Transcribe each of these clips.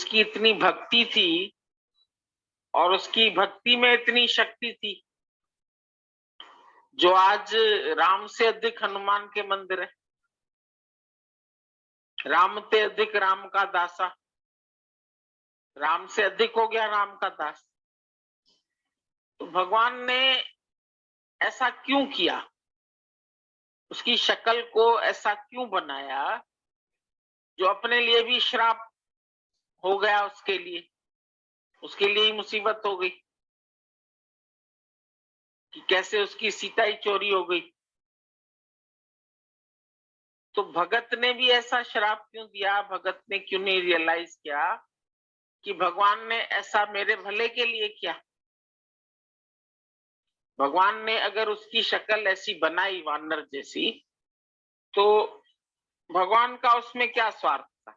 उसकी इतनी भक्ति थी और उसकी भक्ति में इतनी शक्ति थी, जो आज राम से अधिक हनुमान के मंदिर है, राम ते अधिक राम का दासा, राम से अधिक हो गया राम का दास। तो भगवान ने ऐसा क्यों किया, उसकी शक्ल को ऐसा क्यों बनाया, जो अपने लिए भी श्राप हो गया, उसके लिए ही मुसीबत हो गई कि कैसे उसकी सीता ही चोरी हो गई। तो भगत ने भी ऐसा श्राप क्यों दिया, भगत ने क्यों नहीं रियलाइज किया कि भगवान ने ऐसा मेरे भले के लिए किया। भगवान ने अगर उसकी शक्ल ऐसी बनाई वानर जैसी, तो भगवान का उसमें क्या स्वार्थ था?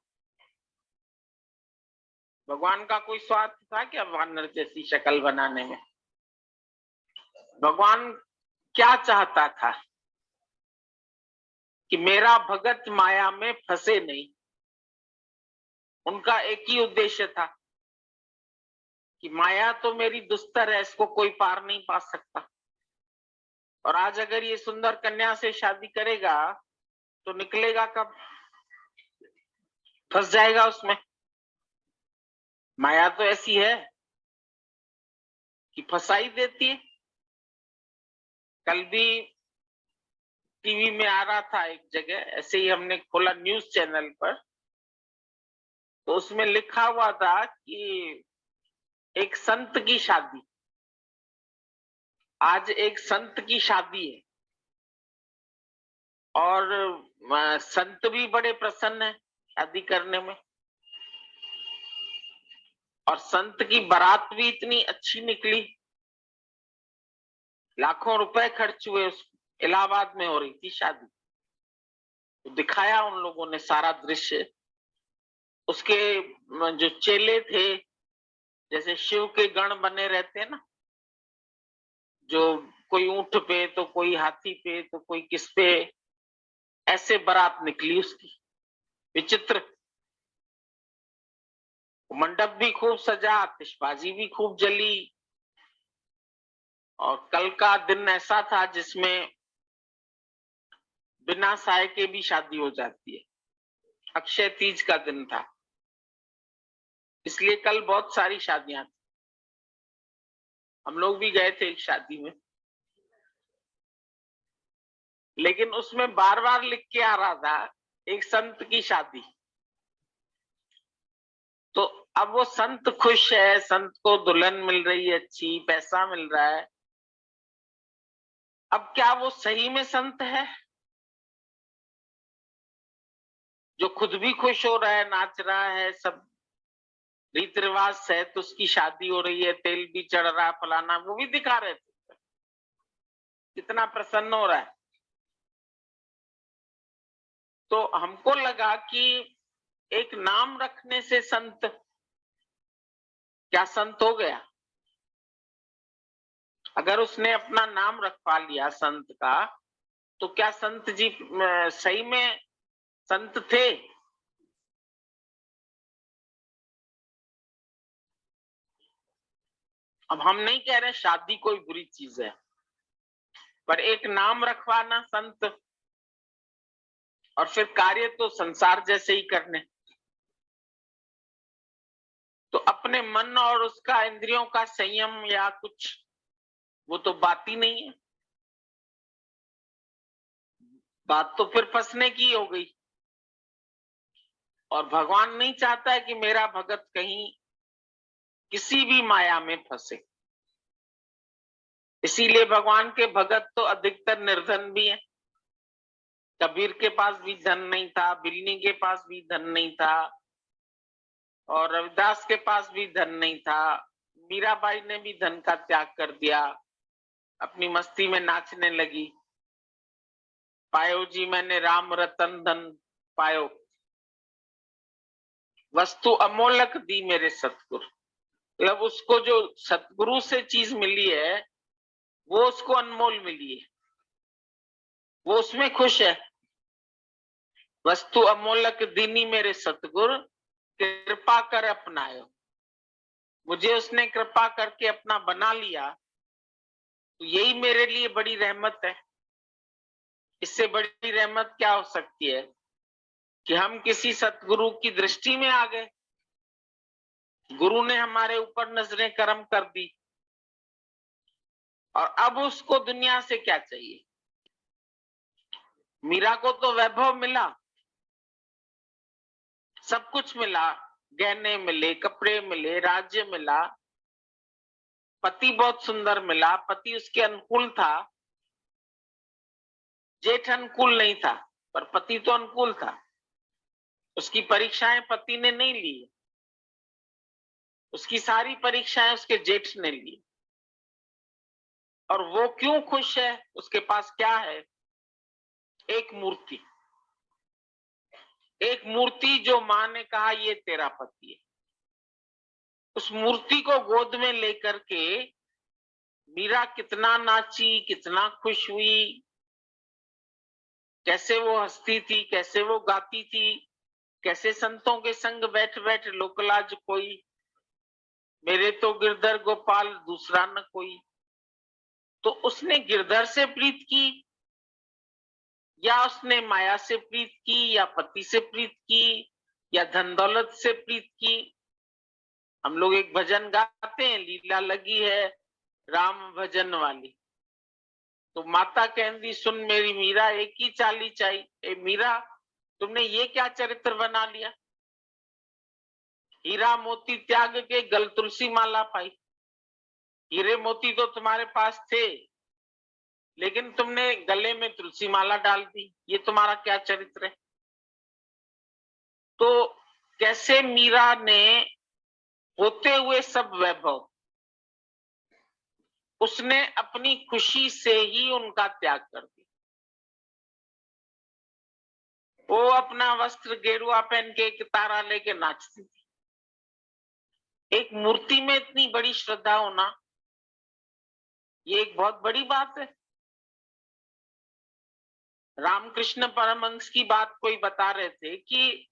भगवान का कोई स्वार्थ था क्या वानर जैसी शक्ल बनाने में? भगवान क्या चाहता था कि मेरा भगत माया में फंसे नहीं। उनका एक ही उद्देश्य था कि माया तो मेरी दुस्तर है, इसको कोई पार नहीं पा सकता। और आज अगर ये सुंदर कन्या से शादी करेगा तो निकलेगा कब? फंस जाएगा उसमें। माया तो ऐसी है कि फंसाई देती है। कल भी टीवी में आ रहा था एक जगह, ऐसे ही हमने खोला न्यूज चैनल पर, तो उसमें लिखा हुआ था कि एक संत की शादी, आज एक संत की शादी है और संत भी बड़े प्रसन्न है शादी करने में, और संत की बारात भी इतनी अच्छी निकली, लाखों रुपए खर्च हुए। उस इलाहाबाद में हो रही थी शादी, तो दिखाया उन लोगों ने सारा दृश्य। उसके जो चेले थे, जैसे शिव के गण बने रहते हैं ना, जो कोई ऊंट पे तो कोई हाथी पे तो कोई किस पे, ऐसे बारात निकली उसकी, विचित्र। मंडप भी खूब सजा, आतिशबाजी भी खूब जली, और कल का दिन ऐसा था जिसमें बिना साय के भी शादी हो जाती है। अक्षय तीज का दिन था, इसलिए कल बहुत सारी शादियां थी। हम लोग भी गए थे एक शादी में, लेकिन उसमें बार बार लिख के आ रहा था एक संत की शादी। तो अब वो संत खुश है, संत को दुल्हन मिल रही है, अच्छी पैसा मिल रहा है। अब क्या वो सही में संत है, जो खुद भी खुश हो रहा है, नाच रहा है, सब रीति रिवाज है, तो उसकी शादी हो रही है, तेल भी चढ़ रहा है, फलाना, वो भी दिखा रहे थे कितना प्रसन्न हो रहा है। तो हमको लगा कि एक नाम रखने से संत, क्या संत हो गया? अगर उसने अपना नाम रखवा लिया संत का, तो क्या संत जी सही में संत थे? अब हम नहीं कह रहे शादी कोई बुरी चीज है, पर एक नाम रखवाना संत, और फिर कार्य तो संसार जैसे ही करने। तो अपने मन और उसका इंद्रियों का संयम या कुछ, वो तो बात ही नहीं है। बात तो फिर फंसने की हो गई। और भगवान नहीं चाहता है कि मेरा भगत कहीं किसी भी माया में फंसे। इसीलिए भगवान के भगत तो अधिकतर निर्धन भी हैं। कबीर के पास भी धन नहीं था, बिल्ली के पास भी धन नहीं था, और रविदास के पास भी धन नहीं था। मीराबाई ने भी धन का त्याग कर दिया, अपनी मस्ती में नाचने लगी। पायो जी मैंने राम रतन धन पायो, वस्तु अमोलक दी मेरे सतगुरु। मतलब उसको जो सतगुरु से चीज मिली है, वो उसको अनमोल मिली है, वो उसमें खुश है। वस्तु अमोलक दीनी मेरे सतगुरु, कृपा कर अपनायो, मुझे उसने कृपा करके अपना बना लिया, तो यही मेरे लिए बड़ी रहमत है। इससे बड़ी रहमत क्या हो सकती है कि हम किसी सतगुरु की दृष्टि में आ गए, गुरु ने हमारे ऊपर नजरें करम कर दी, और अब उसको दुनिया से क्या चाहिए। मीरा को तो वैभव मिला, सब कुछ मिला, गहने मिले, कपड़े मिले, राज्य मिला, पति बहुत सुंदर मिला, पति उसके अनुकूल था, जेठ अनुकूल नहीं था, पर पति तो अनुकूल था। उसकी परीक्षाएं पति ने नहीं ली, उसकी सारी परीक्षाएं उसके जेठ ने ली। और वो क्यों खुश है, उसके पास क्या है? एक मूर्ति, एक मूर्ति जो मां ने कहा ये तेरा पति है। उस मूर्ति को गोद में लेकर के मीरा कितना नाची, कितना खुश हुई, कैसे वो हंसती थी, कैसे वो गाती थी, कैसे संतों के संग बैठ बैठ लोकलाज कोई, मेरे तो गिरधर गोपाल दूसरा न कोई। तो उसने गिरधर से प्रीत की, या उसने माया से प्रीत की, या पति से प्रीत की, या धन दौलत से प्रीत की। हम लोग एक भजन गाते हैं, लीला लगी है राम भजन वाली। तो माता कहती सुन मेरी मीरा एक ही चाली चाहिए। ए मीरा, तुमने ये क्या चरित्र बना लिया? हीरा मोती त्याग के गल तुलसी माला पाई। हीरे मोती तो तुम्हारे पास थे, लेकिन तुमने गले में तुलसी माला डाल दी, ये तुम्हारा क्या चरित्र है? तो कैसे मीरा ने होते हुए सब वैभव, उसने अपनी खुशी से ही उनका त्याग कर दिया। वो अपना वस्त्र गेरुआ पहन के एक तारा लेके नाचती थी। एक मूर्ति में इतनी बड़ी श्रद्धा होना, ये एक बहुत बड़ी बात है। रामकृष्ण परमहंस की बात कोई बता रहे थे कि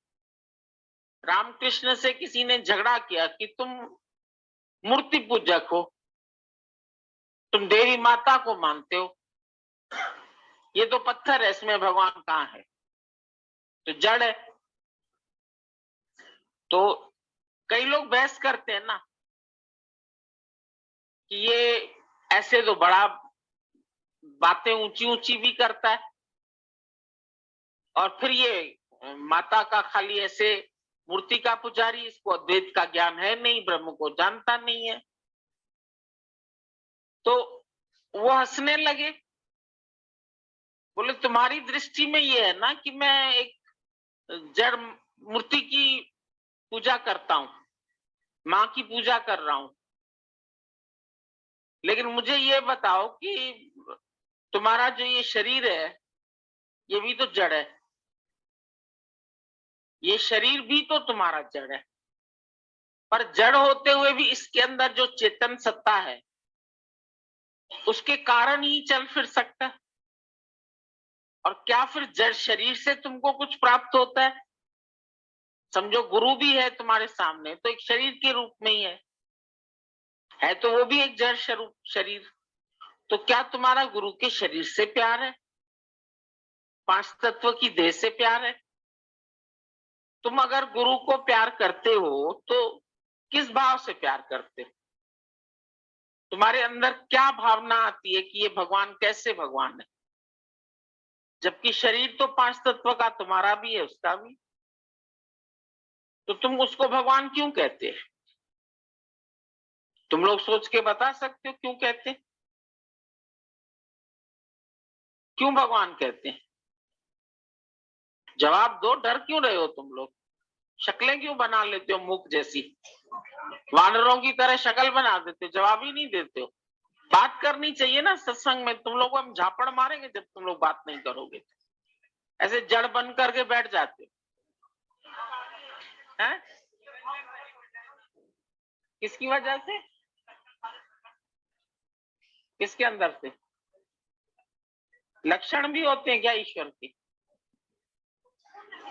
रामकृष्ण से किसी ने झगड़ा किया कि तुम मूर्ति पूजक हो, तुम देवी माता को मानते हो, ये तो पत्थर है, इसमें भगवान कहाँ है? तो जड़ है। तो कई लोग बहस करते हैं ना कि ये ऐसे तो बड़ा बातें ऊंची ऊंची भी करता है, और फिर ये माता का खाली ऐसे मूर्ति का पुजारी, इसको अद्वैत का ज्ञान है नहीं, ब्रह्म को जानता नहीं है। तो वो हंसने लगे, बोले तुम्हारी दृष्टि में ये है ना कि मैं एक जड़ मूर्ति की पूजा करता हूं, मां की पूजा कर रहा हूं, लेकिन मुझे ये बताओ कि तुम्हारा जो ये शरीर है, ये भी तो जड़ है, ये शरीर भी तो तुम्हारा जड़ है, पर जड़ होते हुए भी इसके अंदर जो चेतन सत्ता है, उसके कारण ही चल फिर सकता है। और क्या फिर जड़ शरीर से तुमको कुछ प्राप्त होता है? समझो गुरु भी है तुम्हारे सामने, तो एक शरीर के रूप में ही है तो वो भी एक जड़ स्वरूप शरीर। तो क्या तुम्हारा गुरु के शरीर से प्यार है, पांच तत्व की देह से प्यार है? तुम अगर गुरु को प्यार करते हो तो किस भाव से प्यार करते हो? तुम्हारे अंदर क्या भावना आती है कि ये भगवान कैसे भगवान है, जबकि शरीर तो पांच तत्व का तुम्हारा भी है, उसका भी। तो तुम उसको भगवान क्यों कहते हैं? तुम लोग सोच के बता सकते हो क्यों कहते हैं? क्यों भगवान कहते हैं? जवाब दो, डर क्यों रहे हो तुम लोग? शक्लें क्यों बना लेते हो मूक जैसी, वानरों की तरह शक्ल बना देते हो, जवाब ही नहीं देते हो। बात करनी चाहिए ना सत्संग में, तुम लोग को हम झापड़ मारेंगे जब तुम लोग बात नहीं करोगे। ऐसे जड़ बन करके बैठ जाते हैं। किसकी वजह से? किसके अंदर से? लक्षण भी होते हैं क्या ईश्वर के?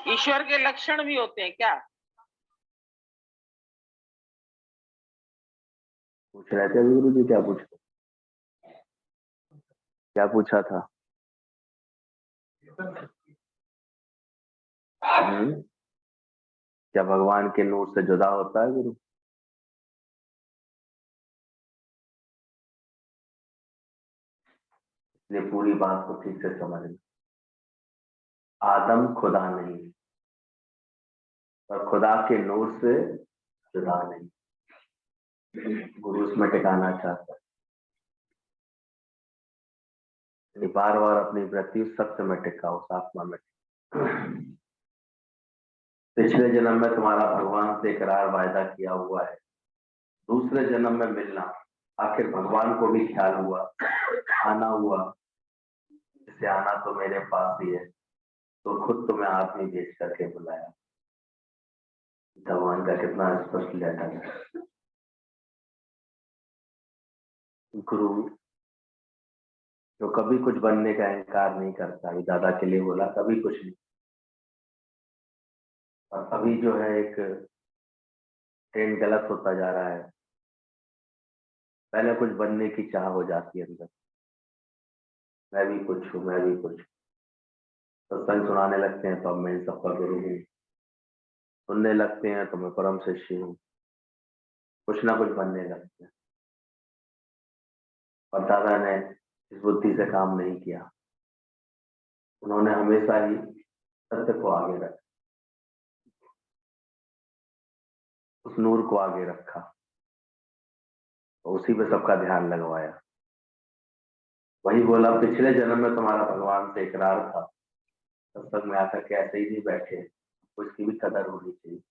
ईश्वर के लक्षण भी होते हैं क्या? पूछ रहे थे अभी गुरु जी, क्या पूछा था? क्या भगवान के नूर से जुदा होता है गुरु? इसलिए पूरी बात को ठीक से समझना। आदम खुदा नहीं, और खुदा के नूर से जुदा नहीं। गुरु उसमें टिकाना चाहता है। बार बार अपनी वृत्ति उस सत्य में टिकाओ, उस आत्मा में। पिछले जन्म में तुम्हारा भगवान से इकरार वायदा किया हुआ है, दूसरे जन्म में मिलना। आखिर भगवान को भी ख्याल हुआ, आना हुआ, इसे आना तो मेरे पास ही है, तो खुद तुम्हें आदमी भेज करके बुलाया। भगवान का कितना स्पष्ट लेटर है। गुरु जो कभी कुछ बनने का इनकार नहीं करता, अभी दादा के लिए बोला कभी कुछ नहीं। और अभी जो है एक ट्रेंड गलत होता जा रहा है। पहले कुछ बनने की चाह हो जाती है अंदर, मैं भी कुछ हूँ, मैं भी कुछ। सत्संग सुनाने लगते हैं तो अब मैं इन सबका गुरु हूँ, सुनने लगते हैं तो मैं परम शिष्य हूँ, कुछ ना कुछ बनने लगते हैं। और दादा ने इस बुद्धि से काम नहीं किया। उन्होंने हमेशा ही सत्य को आगे रखा, उस नूर को आगे रखा, तो उसी पे सबका ध्यान लगवाया। वही बोला, पिछले जन्म में तुम्हारा भगवान से इकरार था, तब तक में आकर के ऐसे ही नहीं बैठे, उसकी भी कदर होनी चाहिए।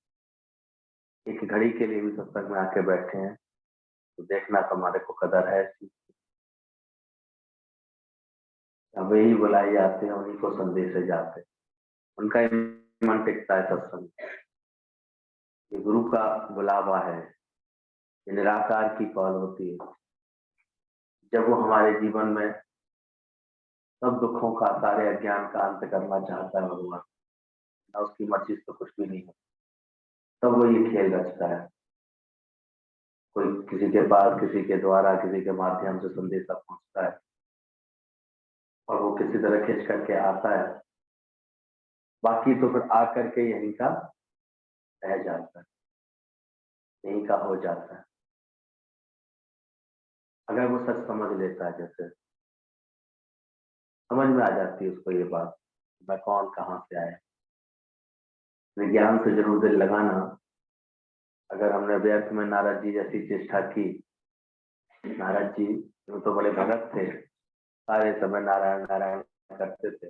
एक घड़ी के लिए भी सत्संग में आके बैठे हैं तो देखना तुम्हारे को कदर है। अब यही बुलाई जाते हैं, उन्हीं को संदेश जाते, उनका ही मन टिकता है सत्संग। ये गुरु का बुलावा है, ये निराकार की कॉल होती है। जब वो हमारे जीवन में सब दुखों का, सारे अज्ञान का अंत करना चाहता है भगवान, ना उसकी मर्जी तो कुछ भी नहीं है, तब वो ये खेल रचता है। कोई किसी के पास, किसी के द्वारा, किसी के माध्यम से संदेशा पहुंचता है और वो किसी तरह खींच करके आता है, बाकी तो फिर आकर के यहीं का रह जाता है, यहीं का हो जाता है। अगर वो सच समझ लेता है, जैसे समझ में आ जाती है उसको ये बात, मैं कौन, कहाँ से आया। विज्ञान से जरूर दिल लगाना। अगर हमने व्यर्थ में नारद जी जैसी चेष्टा की, नारद जी वो तो बड़े भगत थे, सारे समय नारायण नारायण करते थे,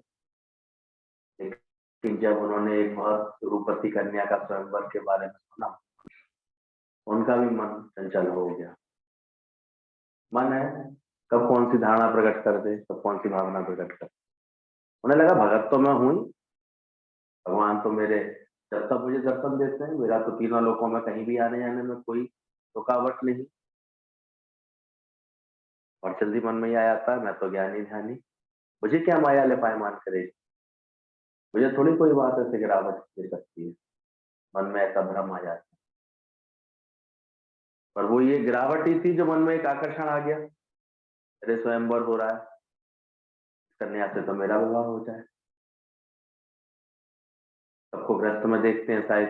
लेकिन जब उन्होंने एक बहुत रूपवती कन्या का स्वयंवर के बारे में सुना, उनका भी मन चंचल हो गया। मन है कब कौन सी धारणा प्रकट कर दे, कब कौन सी भावना प्रकट कर दे। उन्हें लगा भगत तो मैं हूं, भगवान तो मेरे जब तक मुझे दर्शन देते हैं, मेरा तो तीनों लोकों में कहीं भी आने जाने में कोई रुकावट नहीं। और जल्दी मन में ही आ जाता है, मैं तो ज्ञानी ध्यानी, मुझे क्या माया ले पायमान करेगी, मुझे थोड़ी कोई बात ऐसे गिरावट दे सकती है। मन में ऐसा भ्रम आ जाता है। पर वो ये गिरावट ही थी जो मन में एक आकर्षण आ गया, अरे स्वयंवर हो रहा है, कन्या से तो मेरा विवाह हो जाए। सबको ग्रस्त में देखते हैं शायद,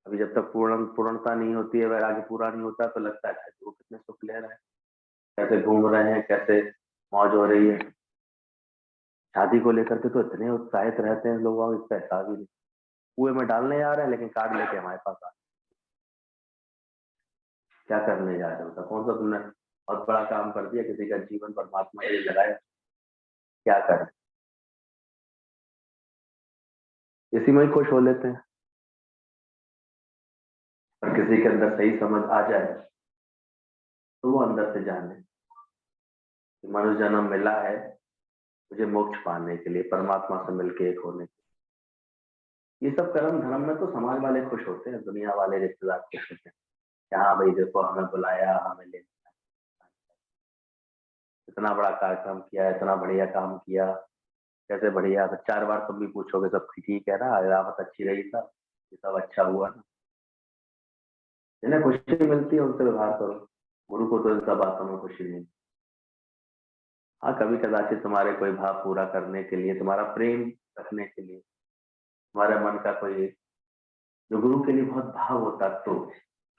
अभी जब तक पूर्णता नहीं होती है, वैराग्य पूरा नहीं होता, तो लगता है वो कितने सुख ले रहे हैं, कैसे घूम रहे हैं, कैसे मौज हो रही है। शादी को लेकर के तो इतने उत्साहित रहते हैं लोग, इसका एहसास ही नहीं। कुएं में डालने जा रहे हैं लेकिन कार्ड लेके हमारे पास आ, क्या करने जा रहे हो, तो कौन सा तुमने बहुत बड़ा काम कर दिया, किसी का जीवन परमात्मा के लिए लगाया, क्या करें। इसी में ही खुश हो लेते हैं। और किसी के अंदर सही समझ आ जाए तो वो अंदर से जाने कि मनुष्य जन्म मिला है मुझे मोक्ष पाने के लिए, परमात्मा से मिलके एक होने के लिए। ये सब कर्म धर्म में तो समाज वाले खुश होते हैं, दुनिया वाले रिश्तेदार खुश होते हैं, हाँ भाई देखो हमें बुलाया, हमें ले इतना बड़ा कार्यक्रम किया, इतना बढ़िया काम किया, कैसे बढ़िया। तो 4 बार तुम भी पूछोगे सब ठीक है ना, रावत अच्छी रही था, ये सब अच्छा हुआ ना। जिन्हें खुशी मिलती है उनसे व्यवहार करो, गुरु को तो इन सब बातों में खुशी नहीं। हाँ, कभी कदाचित तुम्हारे कोई भाव पूरा करने के लिए, तुम्हारा प्रेम रखने के लिए, तुम्हारे मन का कोई जो गुरु के लिए बहुत भाव होता, तो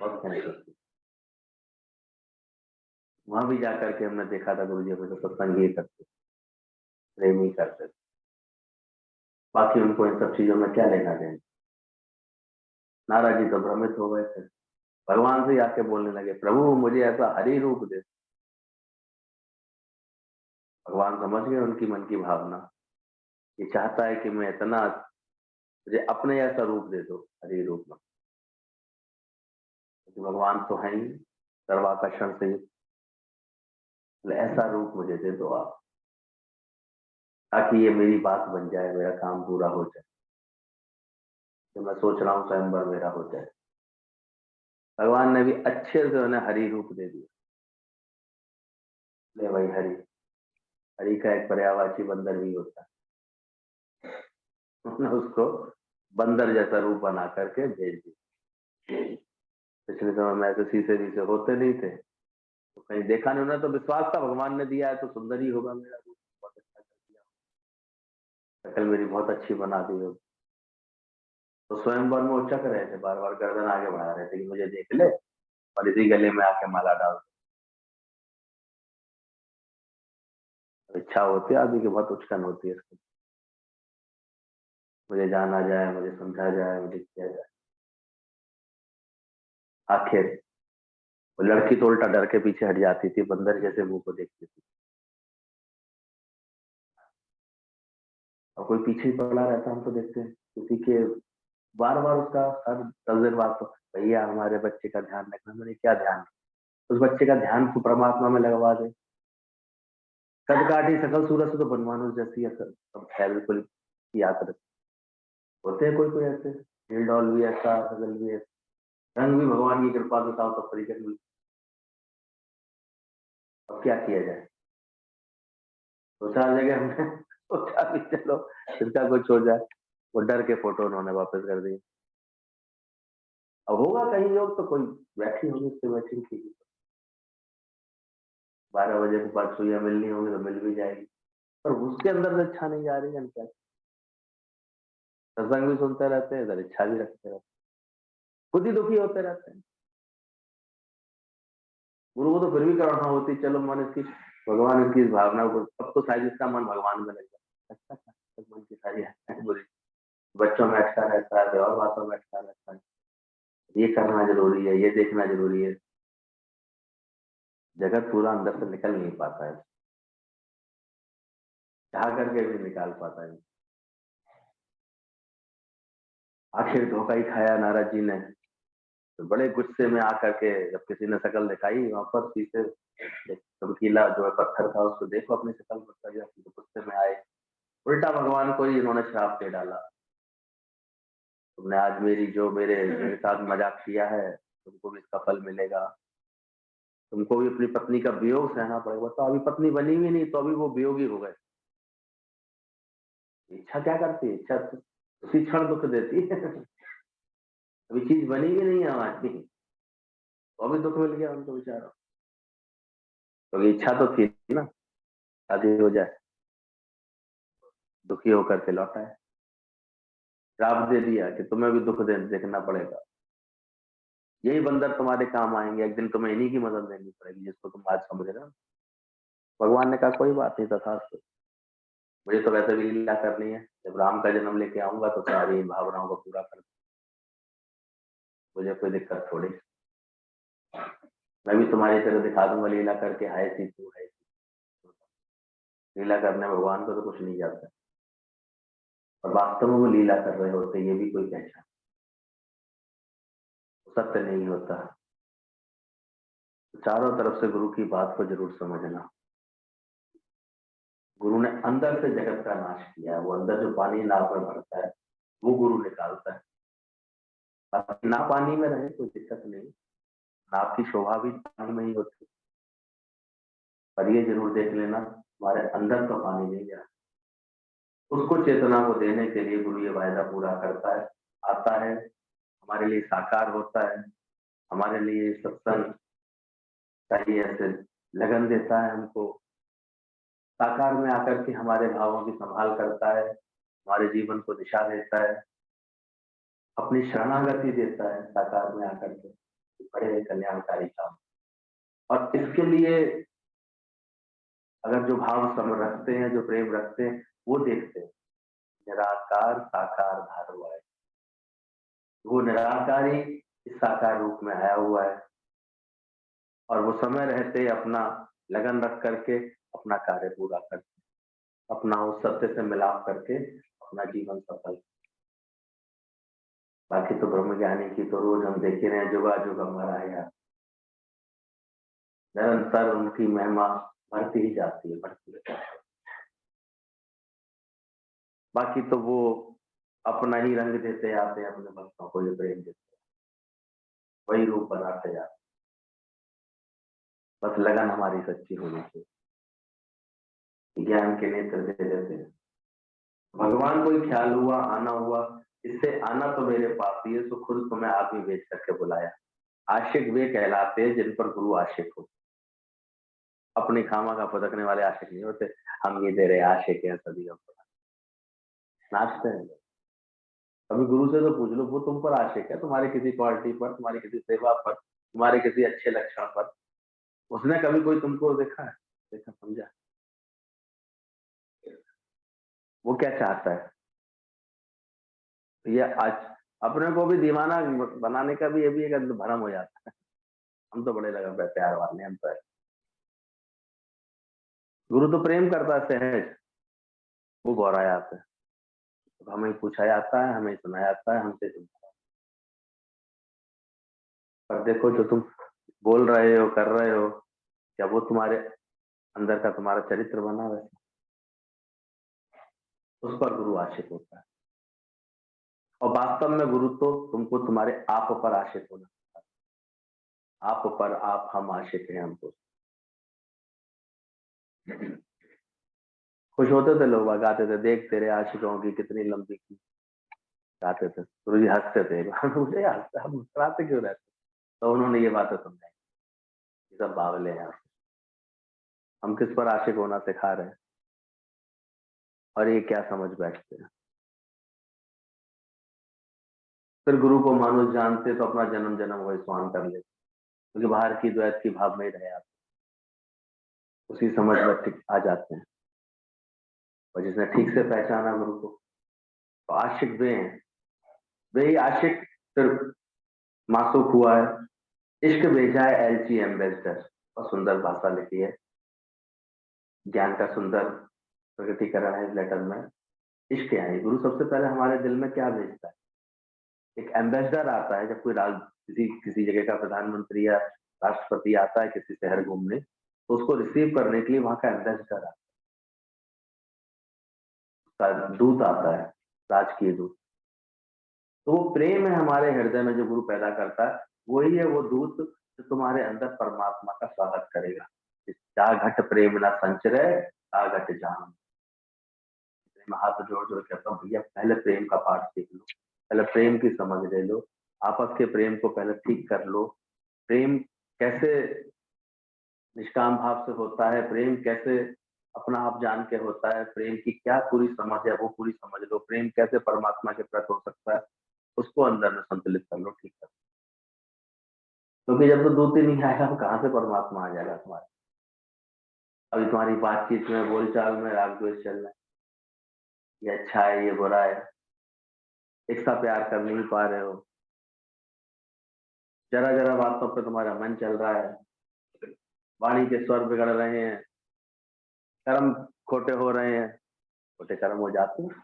बहुत कहने होती। वहां भी जाकर के हमने देखा था गुरु जी हमें तो सत्संग ही करते, प्रेम ही करते, बाकी उनको इन सब चीजों में क्या लेना देना। नाराज जी तो भ्रमित हो गए थे, भगवान से ही आके बोलने लगे, प्रभु मुझे ऐसा हरि रूप दे। भगवान समझ गए उनकी मन की भावना, ये चाहता है कि मैं इतना, मुझे अपने ऐसा रूप दे दो हरि रूप में। तो भगवान तो है ही सर्वाकर्षण से, ऐसा रूप मुझे दे दो आप, ताकि ये मेरी बात बन जाए, मेरा काम पूरा हो जाए, तो मैं सोच रहा हूँ स्वयंवर मेरा हो जाए। भगवान ने भी अच्छे से उन्हें हरि रूप दे दिया। ले भाई हरि, हरि का एक पर्यायवाची बंदर भी होता है, उन्होंने उसको बंदर जैसा रूप बना करके भेज दिया। पिछले समय में ऐसे शीशे वीसे होते नहीं थे, तो कहीं देखा नहीं, उन्हें तो विश्वास था भगवान ने दिया है तो सुंदर ही होगा मेरा रूप, बहुत अच्छा कर दिया, शक्ल मेरी बहुत अच्छी बना दी हो। तो स्वयंवर में उचक रहे थे, बार बार गर्दन आगे बढ़ा रहे थे कि मुझे देख ले और इसी गले में आके माला डाल। इच्छा होती है आदमी की, बहुत उचकन होती है इसको, मुझे जाना जाए, मुझे समझा जाए, मुझे किया जाए। आखिर वो लड़की तो उल्टा डर के पीछे हट जाती थी, बंदर जैसे मुंह को देखती थी, और कोई पीछे ही पड़ा रहता, हम तो देखते हैं किसी के बार बार उसका हर 10 दिन बाद तो, भैया हमारे बच्चे का ध्यान रखना। मैंने क्या ध्यान, उस बच्चे का ध्यान को परमात्मा में लगवा दे। कद काठी सकल सूरत से तो बनवानुस जैसी है, सब है बिल्कुल याद रख। होते हैं कोई कोई ऐसे, हिल डॉल भी ऐसा, सकल भी ऐसा, रंग भी भगवान की कृपा से साफ तरीके से। अब क्या किया जाए, दो चार जगह हमने सोचा भी चलो इसका कुछ हो जाए, वो डर के फोटो उन्होंने वापस कर दिए। अब होगा कहीं योग तो कोई बैठी होगी, उससे बैठी थी, 12 बजे के बाद सुइया मिलनी होगी तो मिल भी जाएगी, पर उसके अंदर से इच्छा नहीं जा रही है। हम क्या, सत्संग भी सुनते रहते हैं, इधर इच्छा भी रखते रहते हैं, खुद ही दुखी होते रहते हैं। गुरु को तो फिर भी करुणा होती, चलो मन इसकी, भगवान इसकी इस भावना को, अब तो शायद इसका मन भगवान में लग जाए। अच्छा, मन की सारी बुरी बच्चों में अटका रहता है, और बातों में अटका रहता है, ये करना जरूरी है, ये देखना जरूरी है, जगत पूरा अंदर से निकल नहीं पाता है, चाह करके भी निकाल पाता है। आखिर धोखा ही खाया नारद जी ने, तो बड़े गुस्से में आकर के जब किसी ने शकल दिखाई वहां पर शीशे, चमकीला जो है पत्थर था, उसको देखो अपनी शकल पर, तो गुस्से में आए, उल्टा भगवान को ही इन्होंने श्राप दे डाला। तुमने आज मेरी जो मेरे साथ मजाक किया है, तुमको भी इसका फल मिलेगा, तुमको भी अपनी पत्नी का वियोग सहना पड़ेगा। तो अभी पत्नी बनी भी नहीं, तो अभी वो वियोगी हो गए। इच्छा क्या करती है, इच्छा तो उसी क्षण दुख देती है। अभी चीज बनी भी नहीं है हमारी, तो अभी दुख मिल गया उनको बेचारा। तो इच्छा तो थी ना शादी हो जाए, दुखी होकर के लौटा है, श्राप दे दिया कि तुम्हें भी दुख देखना पड़ेगा, यही बंदर तुम्हारे काम आएंगे, एक दिन तुम्हें इन्हीं की मदद लेनी पड़ेगी जिसको तुम आज समझ रहे हो। भगवान ने कहा कोई बात नहीं, तथास्तु, मुझे तो वैसे भी लीला करनी है, जब राम का जन्म लेके आऊंगा तो तुम्हारी इन भावनाओं को पूरा कर, मुझे कोई दिक्कत थोड़ी, मैं भी तुम्हारी तरह दिखा दूंगा लीला करके, हाय सी तू है। लीला करने में भगवान को तो कुछ नहीं जाता, और वास्तव में वो लीला कर रहे होते, ये भी कोई पहचान, सत्य नहीं होता। तो चारों तरफ से गुरु की बात को जरूर समझना। गुरु ने अंदर से जगत का नाश किया है, वो अंदर जो पानी नाव में भरता है वो गुरु निकालता है। ना पानी में रहे कोई दिक्कत नहीं, नाव की शोभा भी पानी में ही होती है, पर ये जरूर देख लेना हमारे अंदर तो पानी नहीं जा, उसको चेतना को देने के लिए गुरु ये वायदा पूरा करता है, आता है, हमारे लिए साकार होता है, हमारे लिए सत्संग चाहिए ऐसे लगन देता है हमको, साकार में आकर के हमारे भावों की संभाल करता है, हमारे जीवन को दिशा देता है, अपनी शरणागति देता है साकार में आकर के, बड़े कल्याणकारी काम। और इसके लिए अगर जो भाव सम रखते हैं, जो प्रेम रखते हैं, वो देखते हैं निराकार साकार धारो है, वो निराकार ही इस साकार रूप में आया हुआ है और वो समय रहते अपना लगन रख करके अपना कार्य पूरा करते, अपना उस सत्य से मिलाप करके अपना जीवन सफल। बाकी तो ब्रह्म ज्ञानी की तो रोज हम देख ही रहे हैं, जुगा जुग हमारा यार, निरंतर उनकी महिमा बढ़ती ही जाती है, बढ़ती ही जाती है। बाकी तो वो अपना ही रंग देते आते हैं अपने भक्तों को, ये प्रेम देते हैं, वही रूप बनाते जाते, बस लगन हमारी सच्ची होनी चाहिए, ज्ञान के नेत्र दे देते हैं। भगवान को ही ख्याल हुआ, आना हुआ, इससे आना तो मेरे पास ही है, तो खुद तुम्हें आप ही भेज करके बुलाया। आशिक वे कहलाते हैं जिन पर गुरु आशिक हो, अपनी खामा का पदकने वाले आशिक नहीं होते। हम ये दे रहे आशिक हैं सभी, हम नाचते हैं। कभी गुरु से तो पूछ लो, वो तुम पर आशिक है, तुम्हारी किसी क्वालिटी पर, तुम्हारी किसी सेवा पर, तुम्हारे किसी अच्छे लक्षण पर। उसने कभी कोई तुमको देखा है, देखा समझा? वो क्या चाहता है? ये आज अपने को भी दीवाना बनाने का भी ये भी एक भरम हो जाता है। हम तो बड़े लगे प्यार वाले, हम तो गुरु तो प्रेम करता है सहज, वो गौरा आता है, तो हमें पूछा जाता है, हमें सुनाया जाता है, हमसे सुनता है। पर देखो जो तुम बोल रहे हो, कर रहे हो, क्या वो तुम्हारे अंदर का तुम्हारा चरित्र बना वैसे? उस पर गुरु आशिक होता है। और वास्तव में गुरु तो तुमको तुम्हारे आप पर आशिक होना, आप पर आप हम आशिक हैं हमको। खुश होते थे लोग, गाते थे, देख तेरे आशिकों की कितनी लंबी की, गाते थे। गुरु जी हंसते थे, मुझे हंसते, हम मुस्कुराते क्यों रहते? तो उन्होंने ये बातें समझाई, ये सब बावले हैं, हम किस पर आशिक होना सिखा रहे हैं और ये क्या समझ बैठते हैं। फिर गुरु को मानुष जानते तो अपना जन्म जन्म वही स्वान कर लेते, क्योंकि बाहर की द्वैत की भाव में रहे आप, उसी समझ में ठीक आ जाते हैं। और जिसने ठीक से पहचाना गुरु को, तो आशिक वे हैं, वे ही आशिक फिर मासूक हुआ है। इश्क भेजा है एलची एम्बेसडर, और सुंदर भाषा लिखी है, ज्ञान का सुंदर प्रकटीकरण है इस लेटर में। इश्क है, गुरु सबसे पहले हमारे दिल में क्या भेजता है? एक एम्बेसडर आता है, जब कोई किसी किसी जगह का प्रधानमंत्री या राष्ट्रपति आता है किसी शहर घूमने, तो उसको रिसीव करने के लिए वहां का एम्बेसडर आता है, दूत आता है, राजकीय दूत। तो वो प्रेम है हमारे हृदय में जो गुरु पैदा करता है, वही है वो दूत जो तुम्हारे अंदर परमात्मा का स्वागत करेगा। जा घट प्रेम ना संचरे, ता घट जान। मैं हाथ जोड़ जोड़ कहता हूँ, भैया पहले प्रेम का पाठ सीख लो, पहले प्रेम की समझ ले लो, आपस के प्रेम को पहले ठीक कर लो। प्रेम कैसे निष्काम भाव से होता है, प्रेम कैसे अपना आप जान के होता है, प्रेम की क्या पूरी समझ है वो पूरी समझ लो। प्रेम कैसे परमात्मा के प्रति हो सकता है, उसको अंदर में संतुलित कर लो, ठीक कर। क्योंकि जब तो दूध ही नहीं आएगा तो कहाँ से परमात्मा आ जाएगा तुम्हारे? अभी तुम्हारी बातचीत में, बोलचाल में राग द्वेष चल रहा है, ये अच्छा है ये बुरा है, एक सा प्यार कर नहीं पा रहे हो, जरा जरा बातों पे तुम्हारा मन चल रहा है, वाणी के स्वर बिगड़ रहे हैं, कर्म खोटे हो रहे हैं, खोटे कर्म हो जाते हैं।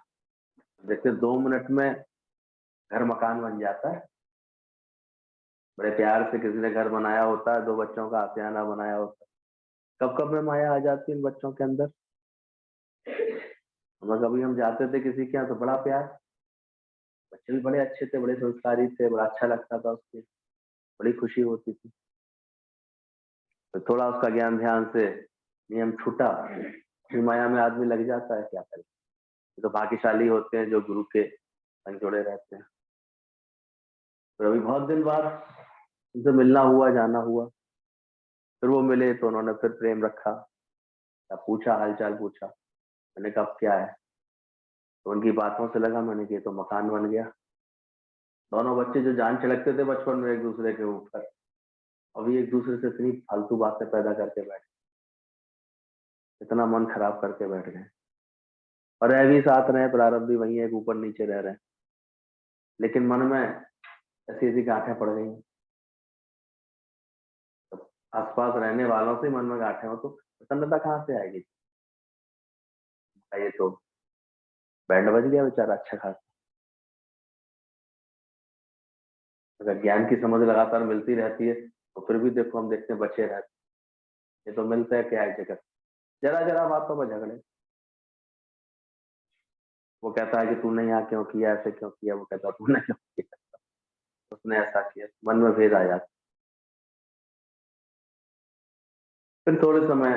देखते 2 मिनट में घर मकान बन जाता है। बड़े प्यार से किसी ने घर बनाया होता है, 2 बच्चों का आशियाना बनाया होता है, कब कब में माया आ जाती है इन बच्चों के अंदर। कभी हम जाते थे किसी के यहाँ तो बड़ा प्यार, बच्चे भी बड़े अच्छे थे, बड़े संस्कारी थे, बड़ा अच्छा लगता था, उसकी बड़ी खुशी होती थी। तो थोड़ा उसका ज्ञान ध्यान से नियम छूटा, फिर माया में आदमी लग जाता है, क्या करे। तो भाग्यशाली होते हैं जो गुरु के संग जुड़े रहते हैं। तो अभी बहुत दिन बाद उनसे मिलना हुआ, जाना हुआ, फिर वो मिले तो उन्होंने फिर प्रेम रखा, पूछा, हालचाल पूछा। मैंने कहा अब क्या है? तो उनकी बातों से लगा मैंने कि ये तो मकान बन गया। दोनों बच्चे जो जान छिड़कते थे बचपन में एक दूसरे के ऊपर, अभी एक दूसरे से इतनी फालतू बातें पैदा करके बैठ, इतना मन खराब करके बैठ गए। और रह भी साथ रहे, प्रारब्ध भी वही है, ऊपर नीचे रह रहे हैं, लेकिन मन में ऐसी ऐसी गांठें पड़ गई। आसपास रहने वालों से मन में गांठें हो तो प्रसन्नता कहाँ से आएगी? ये तो बैंड बज गया बेचारा अच्छा खासा। अगर ज्ञान की समझ लगातार मिलती रहती है तो फिर भी देखो हम देखते हैं बचे रहते, ये तो मिलता है क्या है जगत, जरा जरा बातों पर झगड़े। वो कहता है कि तूने यहाँ क्यों किया, ऐसे क्यों किया, वो कहता है तूने क्यों किया, उसने ऐसा किया, मन में भेद आ जाता। फिर थोड़े समय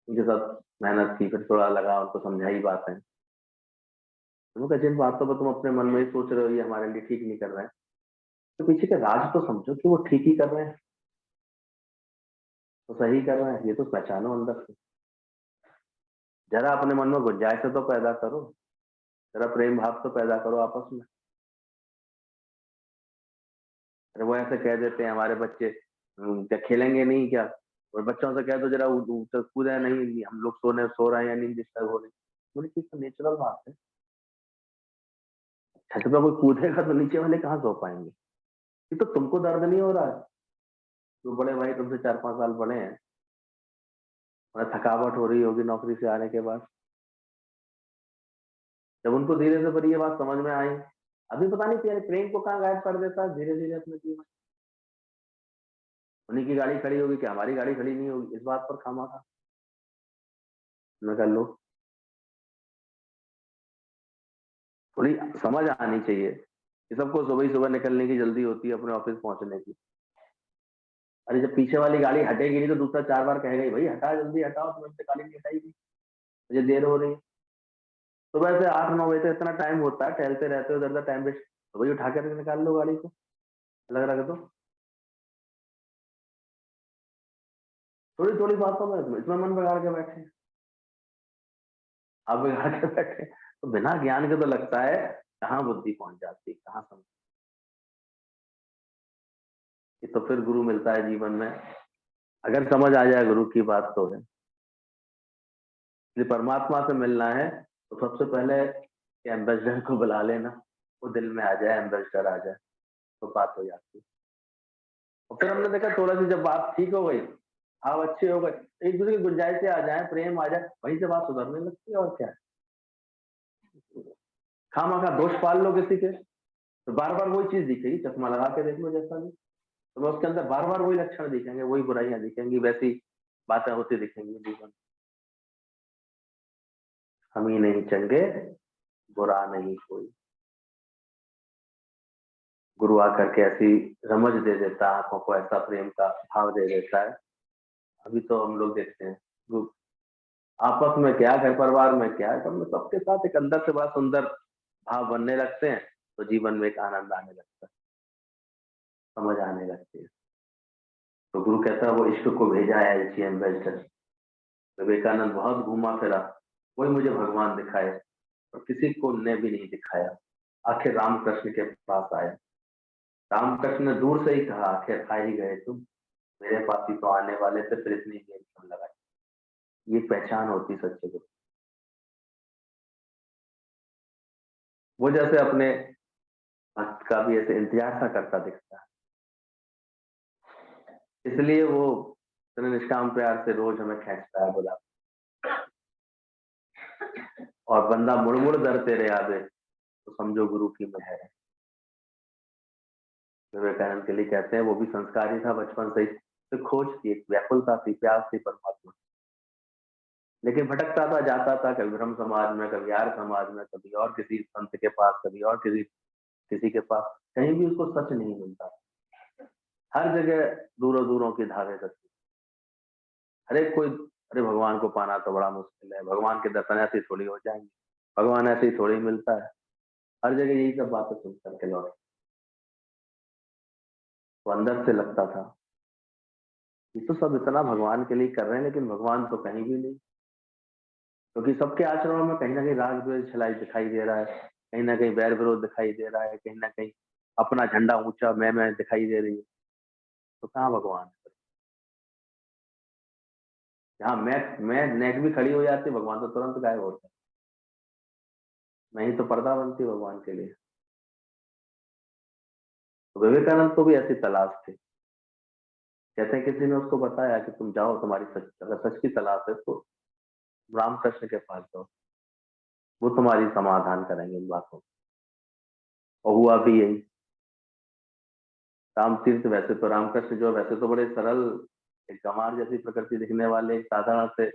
उनके साथ मेहनत की, फिर थोड़ा लगा, उनको समझाई बातें। उनका जिन बातों पर तुम अपने मन में ही सोच रहे हो ये हमारे लिए ठीक नहीं कर रहे हैं, तो पीछे के राज तो समझो कि वो ठीक ही कर रहे हैं, तो सही कर रहे हैं, ये तो पहचानो अंदर से। जरा अपने मन में गुंजाइश तो पैदा करो, जरा प्रेम भाव तो पैदा करो आपस में। अरे वो ऐसे कह देते हैं हमारे बच्चे, क्या खेलेंगे नहीं क्या? और बच्चों से कह दो जरा कूदे नहीं, हम लोग सो रहे हैं या नींद डिस्टर्ब हो रही। बोले चीज तो नेचुरल बात है, छत पे कोई कूदेगा तो नीचे वाले कहाँ सो पाएंगे? ये तो तुमको दर्द नहीं हो रहा है, तो बड़े भाई तुमसे 4-5 साल बड़े हैं, उन्हें थकावट हो रही होगी नौकरी से आने के बाद। जब उनको धीरे से फिर ये बात समझ में आई, अभी पता नहीं तेरे प्रेम को कहाँ गायब कर देता है धीरे धीरे अपने जीवन। उन्हीं की गाड़ी खड़ी होगी कि हमारी गाड़ी खड़ी नहीं होगी, इस बात पर खामा था। मैं कह लो थोड़ी समझ आनी चाहिए कि सबको सुबह ही सुबह निकलने की जल्दी होती है अपने ऑफिस पहुंचने की। अरे जब पीछे वाली गाड़ी हटेगी नहीं तो दूसरा 4 बार कहेगा ही, भाई हटा, जल्दी हटाओ, तुम्हें से गाड़ी नहीं हटाई, मुझे देर हो रही है। सुबह से 8-9 बजे तक इतना टाइम होता है, टहलते रहते हो, इधर टाइम वेस्ट, तो भाई उठा कर निकाल लो गाड़ी को, अलग रख दो। थोड़ी थोड़ी बातों में इसमें मन बिगाड़ के बैठे, आप बिगाड़ के बैठे, तो बिना ज्ञान के तो लगता है कहाँ बुद्धि पहुंच जाती, कहाँ समझ। ये तो फिर गुरु मिलता है जीवन में, अगर समझ आ जाए गुरु की बात तो है। इसलिए परमात्मा से मिलना है तो सबसे पहले एम्बेसडर को बुला लेना, वो दिल में आ जाए, एम्बेसडर आ जाए, तो बात हो जाती है। और फिर हमने देखा थोड़ा सी जब बात ठीक हो गई, भाव अच्छे हो गए, एक दूसरे की गुंजाइशें आ जाए, प्रेम आ जाए, वहीं से बात सुधरने लगती है। और क्या है, खामा का दोष पाल लो किसी के तो बार बार वही चीज दिखेगी, चश्मा लगा के देख लो जैसा भी, तो उसके अंदर बार बार वही लक्षण दिखेंगे, वही बुराइयां दिखेंगी, वैसी बातें होती दिखेंगी जीवन। हम ही नहीं चंगे, बुरा नहीं कोई। गुरु आकर के ऐसी रमज दे देता है, आंखों को ऐसा प्रेम का भाव दे देता है। अभी तो हम लोग देखते हैं आपस में क्या, घर परिवार में क्या है, सब में सबके साथ एक अंदर से बड़ा सुंदर भाव बनने लगते हैं, तो जीवन में एक आनंद आने लगता है, समझ आने लगती है। तो गुरु कहता है वो इश्क को भेजा है एलची एम्बेसडर। विवेकानंद बहुत घूमा फिरा, कोई मुझे भगवान दिखाए, और किसी को ने भी नहीं दिखाया, आखिर रामकृष्ण के पास आया। रामकृष्ण ने दूर से ही कहा, आखिर आ ही गए तुम, मेरे पास ही तो आने वाले थे, फिर इतनी देर क्यों लगाई। ये पहचान होती सच्चे गुरु। वो जैसे अपने भक्त का भी ऐसे इंतजार सा करता दिखता है, इसलिए वो इतने निष्काम प्यार से रोज हमें खींचता है, बुलाता। और बंदा मुड़ मुड़ दर तेरे आवे, तो समझो गुरु की मेहर है। विवेकानंद के लिए कहते हैं वो भी संस्कारी था बचपन से ही, तो खोज थी, एक व्याकुलता थी, प्यास थी परमात्मा, लेकिन भटकता था, जाता था, कभी ब्रह्म समाज में, कभी आर्य समाज में, कभी और किसी संत के पास, कभी और किसी किसी के पास, कहीं भी उसको सच नहीं मिलता। हर जगह दूरों दूरों की धावे करती, हर एक कोई, अरे भगवान को पाना तो बड़ा मुश्किल है, भगवान के दर्शन ऐसे ही थोड़ी हो जाएंगे, भगवान ऐसे ही थोड़ी मिलता है। हर जगह यही सब बातें सुन करके लौट, तो अंदर से लगता था ये तो सब इतना भगवान के लिए कर रहे हैं, लेकिन भगवान तो कहीं भी नहीं, क्योंकि सबके आचरणों में कहीं ना कहीं राग द्वेष छलाई दिखाई दे रहा है, कहीं ना कहीं बैर विरोध दिखाई दे रहा है, कहीं ना कहीं अपना झंडा ऊंचा मैं दिखाई दे रही है। तो कहाँ भगवान है? जहाँ मैं नेक भी खड़ी हो जाती, भगवान तो तुरंत गायब होता है। मैं ही तो पर्दा बनती भगवान के लिए। तो विवेकानंद को भी ऐसी तलाश थी। कहते हैं किसी ने उसको बताया कि तुम जाओ, तुम्हारी सच, अगर सच की तलाश है तो रामकृष्ण के पास जाओ, वो तुम्हारी समाधान करेंगे इन बातों। और हुआ भी यही। राम तीर्थ वैसे तो, रामकृष्ण जो वैसे तो बड़े सरल, एक गंवार जैसी प्रकृति दिखने वाले, एक साधारण से,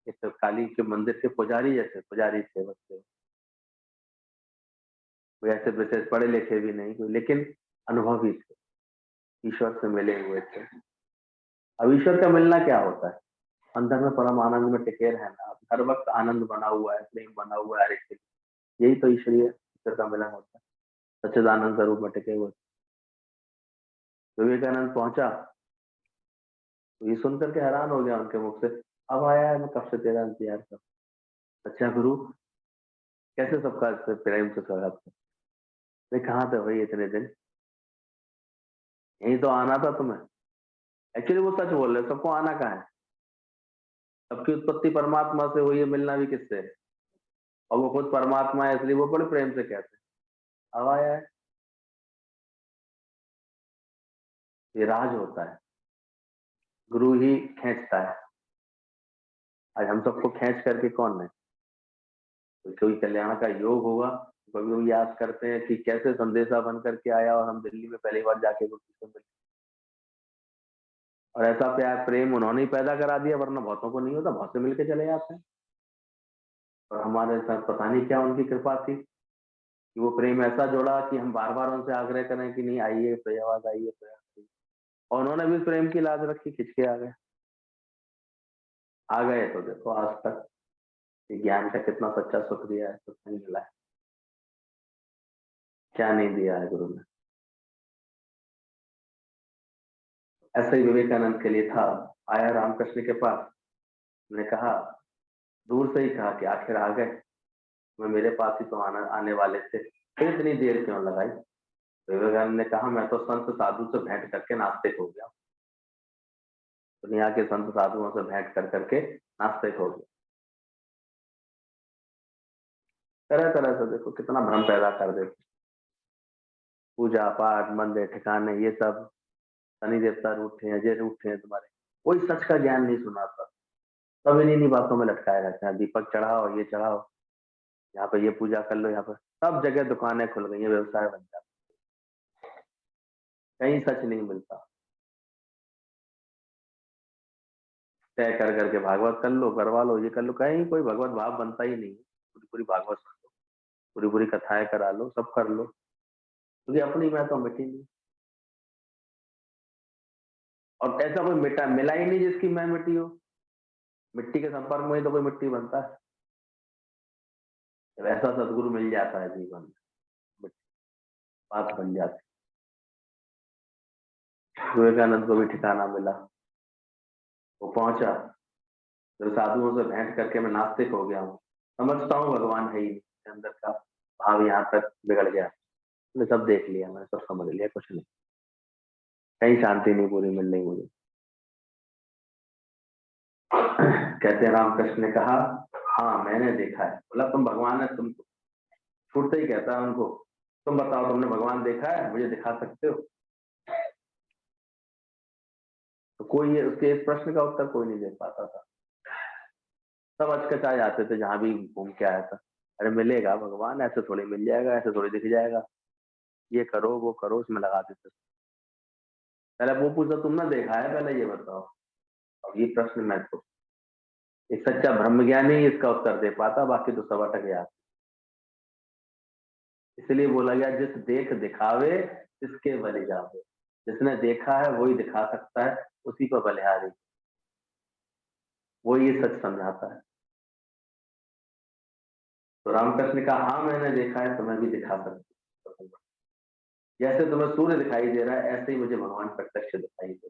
एक काली के मंदिर के पुजारी जैसे पुजारी थे बच्चे, कोई ऐसे विशेष पढ़े लिखे भी नहीं कोई, लेकिन अनुभवी थे, ईश्वर से मिले हुए थे। अब ईश्वर का मिलना क्या होता है? अंदर में परम आनंद में टिके रहना, हर वक्त आनंद बना हुआ है, प्रेम बना हुआ है हर एक चीज। यही तो ईश्वरीय ईश्वर का मिलन होता है, सच्चिदानंद स्वरूप में टिके हुए। विवेकानंद पहुंचा तो ये सुनकर के हैरान हो गया उनके मुख से, अब आया है, मैं कब से तेरा इंतजार कर। अच्छा गुरु, कैसे सबका प्रेम से स्वागत कर? मैं कहाँ थे भाई इतने दिन, यही तो आना था तुम्हें। एक्चुअली वो सच बोल रहे, सबको आना कहाँ है? सबकी उत्पत्ति परमात्मा से हुई है, मिलना भी किससे है? और वो खुद परमात्मा है, इसलिए वो बड़े प्रेम से कहते हैं अब आया है। ये राज होता है, गुरु ही खींचता है। आज हम सबको खींच करके कौन है? कोई कल्याण का योग होगा, कभी वो याद करते हैं कि कैसे संदेशा बन करके आया और हम दिल्ली में पहली बार जाके गुरु से मिले। और ऐसा प्यार प्रेम उन्होंने ही पैदा करा दिया, वरना बहुतों को नहीं होता, बहुत से मिलके चले जाते हैं। और हमारे साथ पता नहीं क्या उनकी कृपा थी कि वो प्रेम ऐसा जोड़ा कि हम बार बार उनसे आग्रह करें कि नहीं आइए प्रयागराज, आइए प्रयागराज। और उन्होंने भी प्रेम की लाज रखी, खिंच के आ गए तो देखो आज तक कि ज्ञान का कितना सच्चा सुख दिया है, सुख नहीं मिला है, क्या नहीं दिया है गुरु ने। ऐसे ही विवेकानंद के लिए था। आया रामकृष्ण के पास, ने कहा, दूर से ही कहा कि आखिर आ गए, मैं मेरे पास ही तो आने वाले थे, फिर इतनी देर क्यों लगाई? विवेकानंद ने कहा, मैं तो संत साधु से भेंट करके नास्तिक हो गया, दुनिया के संत साधुओं से भेंट कर करके नास्तिक हो गया। तरह तरह से देखो कितना भ्रम पैदा कर देते, पूजा पाठ मंदिर ठिकाने ये सब, शनि देवता रूठे हैं, अजय रूठे हैं तुम्हारे, कोई सच का ज्ञान नहीं सुनाता। सब इन्हीं बातों में लटकाए रहते हैं, दीपक चढ़ाओ, ये चढ़ाओ, यहाँ पे ये पूजा कर लो, यहाँ पर सब जगह दुकानें खुल गई हैं, व्यवसाय बन जाता, कहीं सच नहीं मिलता। तय कर करके भागवत कर लो, करवा लो, ये कर लो, कहीं कोई भगवत भाव बनता ही नहीं। पूरी पूरी भागवत कर लो, पूरी पूरी कथाएं करा लो, सब कर लो, क्योंकि अपनी मैं तो मिटी नहीं। और ऐसा कोई मिटा मिला ही नहीं जिसकी मैं मिट्टी हो। मिट्टी के संपर्क में ही तो कोई मिट्टी बनता है। जब ऐसा सदगुरु मिल जाता है जीवन में, मिट्टी बात बन जाती। विवेकानंद को भी ठिकाना मिला, वो पहुंचा, जब साधुओं से भेंट करके मैं नास्तिक हो गया हूँ, समझता हूँ भगवान है ही नहीं, अंदर का भाव यहाँ तक बिगड़ गया, मैंने सब देख लिया, मैंने सब समझ लिया, कुछ नहीं, कहीं शांति नहीं पूरी मिल रही मुझे। कहते हैं रामकृष्ण ने कहा, हाँ मैंने देखा है। बोला तुम भगवान है, तुम छूटते ही कहता है उनको, तुम बताओ तुमने भगवान देखा है, मुझे दिखा सकते हो? तो कोई उसके इस प्रश्न का उत्तर कोई नहीं दे पाता था। सब अचकचाए जाते थे जहां भी घूम के आया था, अरे मिलेगा भगवान, ऐसे थोड़ी मिल जाएगा, ऐसे थोड़ी दिख जाएगा, ये करो वो करो, उसमें लगा देते। पहले वो पूछा तुमने देखा है, पहले ये बताओ। अब ये प्रश्न मैं तो, एक सच्चा ब्रह्मज्ञानी ही इसका उत्तर दे पाता, बाकी तो सब अटक गया। इसलिए बोला गया, जिस देख दिखावे इसके बलि जावे। जिसने देखा है वही दिखा सकता है, उसी पर बलिहारी, वो ये सच समझाता है। तो रामकृष्ण ने कहा, हाँ मैंने देखा है, तुम्हें भी दिखा सकता हूँ। जैसे तुम्हें सूर्य दिखाई दे रहा है, ऐसे ही मुझे भगवान प्रत्यक्ष दिखाई दे।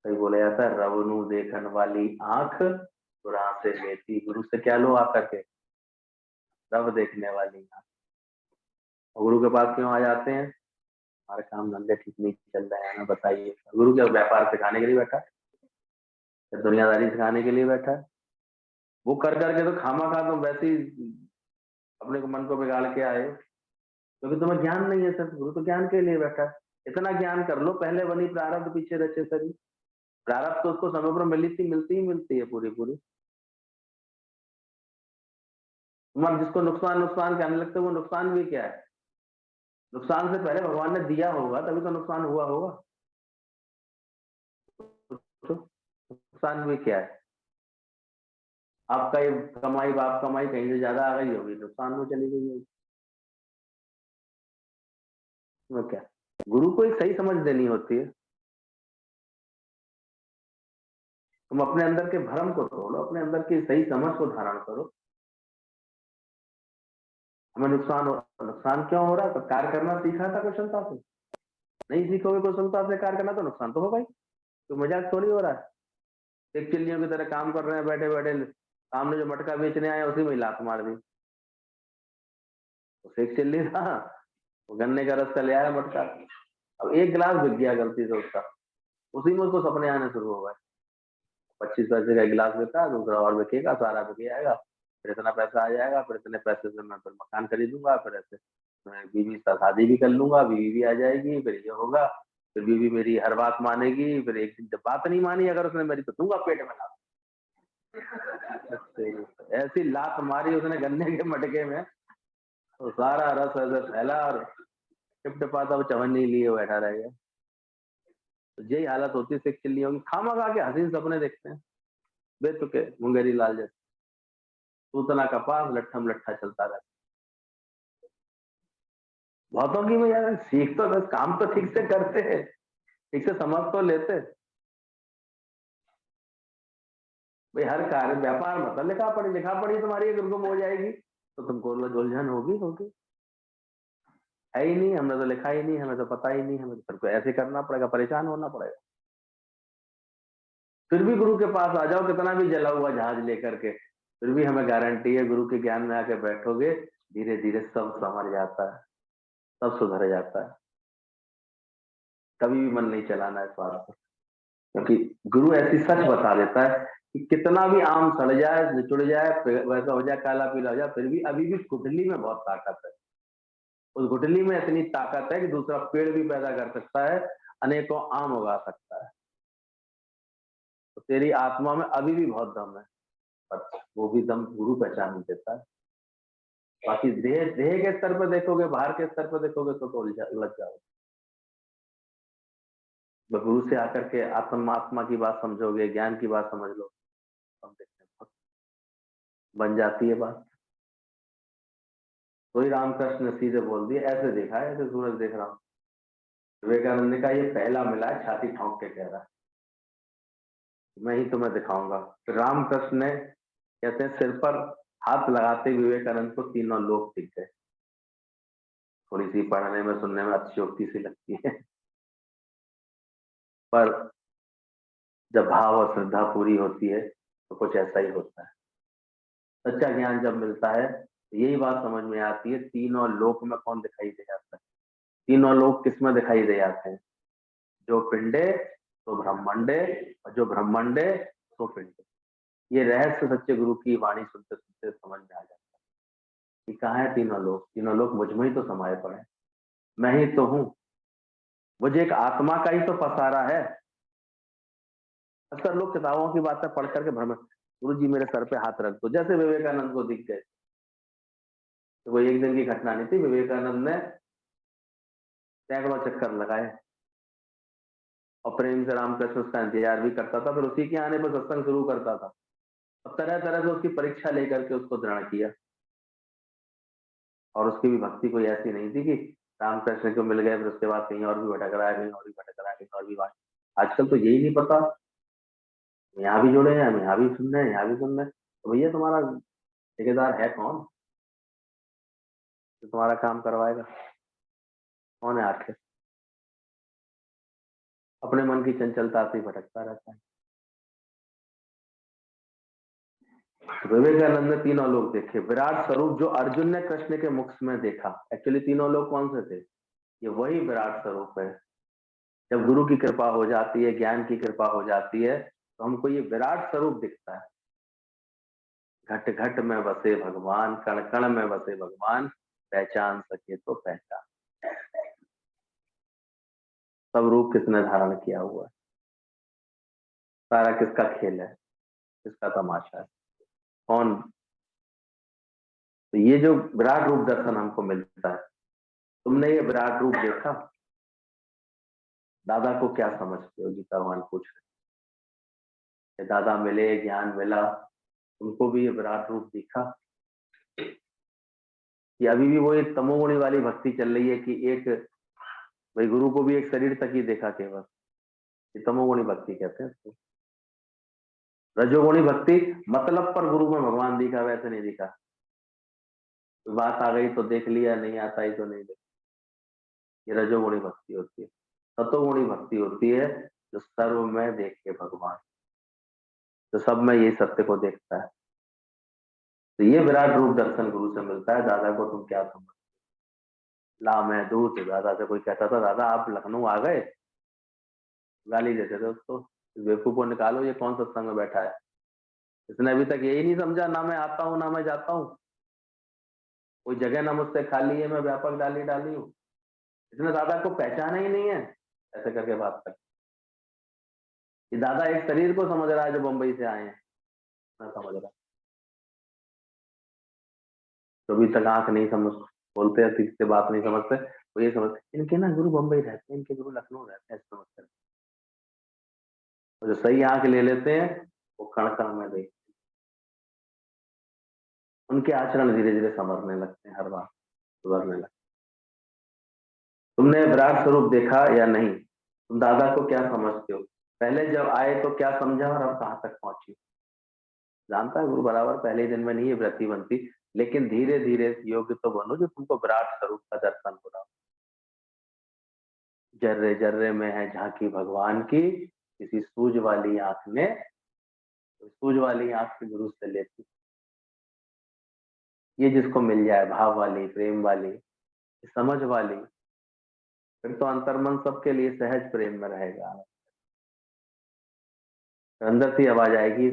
कहीं बोला जाता है रवनु देखन वाली आंख गुरां से लेती। गुरु से क्या लो आकर के? रव देखने वाली आंख। और गुरु के पास क्यों आ जाते हैं? हमारे काम धंधे ठीक नहीं चल रहे हैं ना, बताइए। गुरु क्या व्यापार सिखाने के लिए बैठा है या दुनियादारी सिखाने के लिए बैठा है? वो कर करके तो खामा खा तुम वैसे ही अपने को मन को बिगाड़ के आए हो, क्योंकि तुम्हें ज्ञान नहीं है। सर गुरु तो ज्ञान के लिए बैठा है। इतना ज्ञान कर लो, पहले बनी प्रारब्ध पीछे रचे सरी। प्रारब्ध तो उसको समय पर मिलती ही मिलती है पूरी पूरी। तुम्हारा जिसको नुकसान नुकसान कहने लगते वो नुकसान भी क्या है? नुकसान से पहले भगवान ने दिया होगा तभी तो नुकसान हुआ होगा। तो नुकसान भी क्या है? आपका ये कमाई बाप कमाई कहीं से ज्यादा आ गई होगी, नुकसान में चली गई होगी। वो क्या, गुरु को एक सही समझ देनी होती है। तुम अपने अंदर के भ्रम को तोड़ो, अपने अंदर की सही समझ को धारण करो। हमें नुकसान क्यों हो रहा है? तो कार्य करना सीखा था कुशलता से, नहीं सीखोगे कुशलता से कार्य करना तो नुकसान तो होगा ही। तो मजाक थोड़ी हो रहा है। एक चिल्लियों की तरह काम कर रहे हैं बैठे बैठे, सामने जो मटका बेचने आए उसी में ही लात मार दी। उसे एक चिल्ली था, वो गन्ने का रस का ले आया मटका, अब एक गिलास बिक गया गलती से उसका, उसी में उसको सपने आने शुरू हो गए। 25 पैसे का गिलास बिका, दूसरा और बिकेगा, सारा बिक जाएगा, फिर इतना पैसा आ जाएगा, फिर इतने पैसे से मैं फिर मकान खरीदूंगा, फिर ऐसे मैं बीवी से शादी भी कर लूंगा, बीवी भी आ जाएगी, फिर ये होगा, फिर बीवी मेरी हर बात मानेगी, फिर एक दिन जब बात नहीं मानी अगर उसने मेरी तो दूंगा पेट में लात। ऐसी लात मारी उसने गन्ने के मटके में, तो सारा रस ऐसे फैला और टिपटिपाता वो चवन्नी लिए बैठा रह गया। तो यही हालत होती है सिख चिल्लियों की, खामा खा के हसीन सपने देखते हैं बेतुके मुंगेरी लाल जैसे। सूतना कपास लट्ठम लट्ठा चलता रहता। बहुतों की में यार सीख तो बस, काम तो ठीक से करते हैं, ठीक से समझ तो लेते भाई। हर कार्य व्यापार मतलब लिखा पढ़ी तुम्हारी अगर गुम हो जाएगी तो तुमको उलझन होगी। है ही नहीं, हमने तो लिखा ही नहीं, हमें तो पता ही नहीं, हमें तो फिर ऐसे करना पड़ेगा, परेशान होना पड़ेगा। फिर भी गुरु के पास आ जाओ कितना भी जला हुआ जहाज लेकर के, फिर भी हमें गारंटी है गुरु के ज्ञान में आके बैठोगे धीरे धीरे सब संवर जाता है, सब सुधर जाता है। कभी भी मन नहीं चलाना इस बात पर, क्योंकि गुरु ऐसी सच बता देता है कि कितना भी आम सड़ जाए, निचुड़ जाए, वैसा हो जाए, काला पीला हो जाए, फिर भी अभी भी गुठली में बहुत ताकत है। उस गुठली में इतनी ताकत है कि दूसरा पेड़ भी पैदा कर सकता है, अनेकों आम उगा सकता है। तो तेरी आत्मा में अभी भी बहुत दम है, पर वो भी दम गुरु पहचान नहीं देता है। बाकी देह देह के स्तर पर देखोगे, बाहर के स्तर पर देखोगे तो उलझ जाओगे। गुरु से आकर के आत्मा की बात समझोगे, ज्ञान की बात समझ लो, हम देखते हैं बन जाती है बात। तो ही रामकृष्ण ने सीधे बोल दिया, ऐसे देखा है, ऐसे सूरज देख रहा हूँ। विवेकानंद ने कहा ये पहला मिला है, छाती ठोंक के कह रहा है, मैं ही तुम्हें दिखाऊंगा। फिर रामकृष्ण ने कहते हैं सिर पर हाथ लगाते विवेकानंद को तीनों लोग दिख गए। थोड़ी सी पढ़ने में सुनने में अतिशयोक्ति सी लगती है, पर जब भाव और श्रद्धा पूरी होती है तो कुछ ऐसा ही होता है। सच्चा ज्ञान जब मिलता है तो यही बात समझ में आती है, तीनों लोक में कौन दिखाई दे जाता है। तीनों लोक किसमें दिखाई दे जाते हैं? जो पिंडे तो ब्रह्मंडे, और जो ब्रह्मंडे तो पिंडे। ये रहस्य सच्चे गुरु की वाणी सुनते सुनते समझ में आ जाता है कि कहाँ है तीनों लोग। तीनों लोग मुझ में ही तो समाये पड़े, मैं ही तो हूँ। मुझे एक आत्मा का ही तो पसारा है। अक्सर लोग किताबों की बातें पढ़ करके भ्रम, गुरु जी मेरे सर पे हाथ रख दो, जैसे विवेकानंद को दिख गए। तो वो एक दिन की घटना नहीं थी, विवेकानंद ने सैकड़ों चक्कर लगाए और प्रेम से रामकृष्ण उसका इंतजार भी करता था, फिर उसी के आने पर सत्संग शुरू करता था और तरह तरह से उसकी परीक्षा लेकर के उसको दृढ़ किया। और उसकी भी भक्ति कोई ऐसी नहीं थी कि रामकृष्ण को मिल गए फिर उसके बाद कहीं और भी भटक रहा है, कहीं और भी भटक रहा है, कहीं और भी बात। आजकल तो यही नहीं पता, यहाँ भी जुड़े हैं, हम यहाँ भी सुन रहे हैं, यहाँ भी सुन रहे हैं, तो भैया तुम्हारा ठेकेदार है कौन जो तुम्हारा काम करवाएगा? कौन है आखिर? अपने मन की चंचलता से भटकता रहता है। विवेकानंद ने तीनों लोग देखे, विराट स्वरूप जो अर्जुन ने कृष्ण के मुख में देखा। एक्चुअली तीनों लोग कौन से थे? ये वही विराट स्वरूप है। जब गुरु की कृपा हो जाती है, ज्ञान की कृपा हो जाती है, तो हमको ये विराट स्वरूप दिखता है। घट घट में बसे भगवान, कण कण में बसे भगवान, पहचान सके तो पहचान। सब रूप किसने धारण किया हुआ है? सारा किसका खेल है, किसका तमाशा है, कौन? तो ये जो विराट रूप दर्शन हमको मिलता है, तुमने ये विराट रूप देखा? दादा को क्या समझते हो? गीता भगवान पूछ रहे, दादा मिले, ज्ञान मिला, तुमको भी ये विराट रूप दिखा? कि अभी भी वो एक तमोगुणी वाली भक्ति चल रही है कि एक भाई गुरु को भी एक शरीर तक ही देखा केवल, ये तमोगुणी भक्ति कहते हैं इसको। रजोगुणी भक्ति मतलब पर गुरु में भगवान दिखा, वैसे नहीं दिखा। बात आ गई तो देख लिया, नहीं आता ही तो नहीं देखा, ये रजोगुणी भक्ति होती है। सतोगुणी भक्ति होती है जो सर्व में देखे भगवान, तो सब में ये सत्य को देखता है। तो ये विराट रूप दर्शन गुरु से मिलता है। दादा को तुम क्या समझ, ला मैं दूत। दादा से कोई कहता था दादा आप लखनऊ आ गए, गाली देते थे उसको, बेवकूफ को निकालो, ये कौन सत्संग में बैठा है, इसने अभी तक यही नहीं समझा ना मैं आता हूँ ना मैं जाता हूँ, कोई जगह ना मुझसे खाली है, मैं व्यापक डाली डाली हूँ, इसने दादा को पहचाना ही नहीं है। ऐसे करके बात कर, ये दादा एक शरीर को समझ रहा है जो बंबई से आए हैं, ना समझ रहा। तो अभी तक आंख नहीं समझ, बोलते हैं ठीक से बात नहीं समझते, वो ये समझते इनके ना गुरु बंबई रहते हैं, इनके गुरु लखनऊ रहते हैं, समझते हैं। जो सही आंख ले लेते हैं वो कण कण में देख, उनके आचरण धीरे धीरे समझने लगते हैं, हर बात सुधरने लगते। तुमने विराट स्वरूप देखा या नहीं? तुम दादा को क्या समझते हो? पहले जब आए तो क्या समझा और अब कहाँ तक पहुंची? जानता है गुरु बराबर पहले ही दिन में नहीं ये वृत्ति बनती, लेकिन धीरे धीरे योग्य तो बनो जो तुमको विराट स्वरूप का दर्शन हो रहा हो। जर्रे जर्रे में है झांकी भगवान की, किसी सूझ वाली आंख ने, तो सूझ वाली आंख से गुरु से लेती, ये जिसको मिल जाए भाव वाली, प्रेम वाली, समझ वाली, फिर तो अंतर्मन सबके लिए सहज प्रेम में रहेगा। अंदर से आवाज आएगी,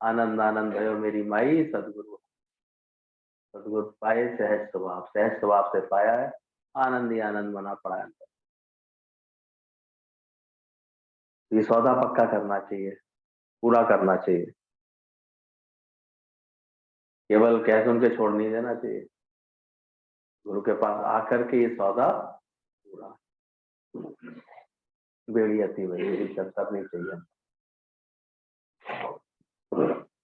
आनंद आनंद भयो मेरी माई, सदगुरु सदगुरु पाए सहज स्वभाव, सहज स्वभाव से पाया है, आनंद ही आनंद बना पड़ा है। ये सौदा पक्का करना चाहिए, पूरा करना चाहिए, केवल कह सुन के छोड़ नहीं देना चाहिए। गुरु के पास आकर के ये सौदा पूरा, बेड़ी आती वही चर्चा नहीं चाहिए।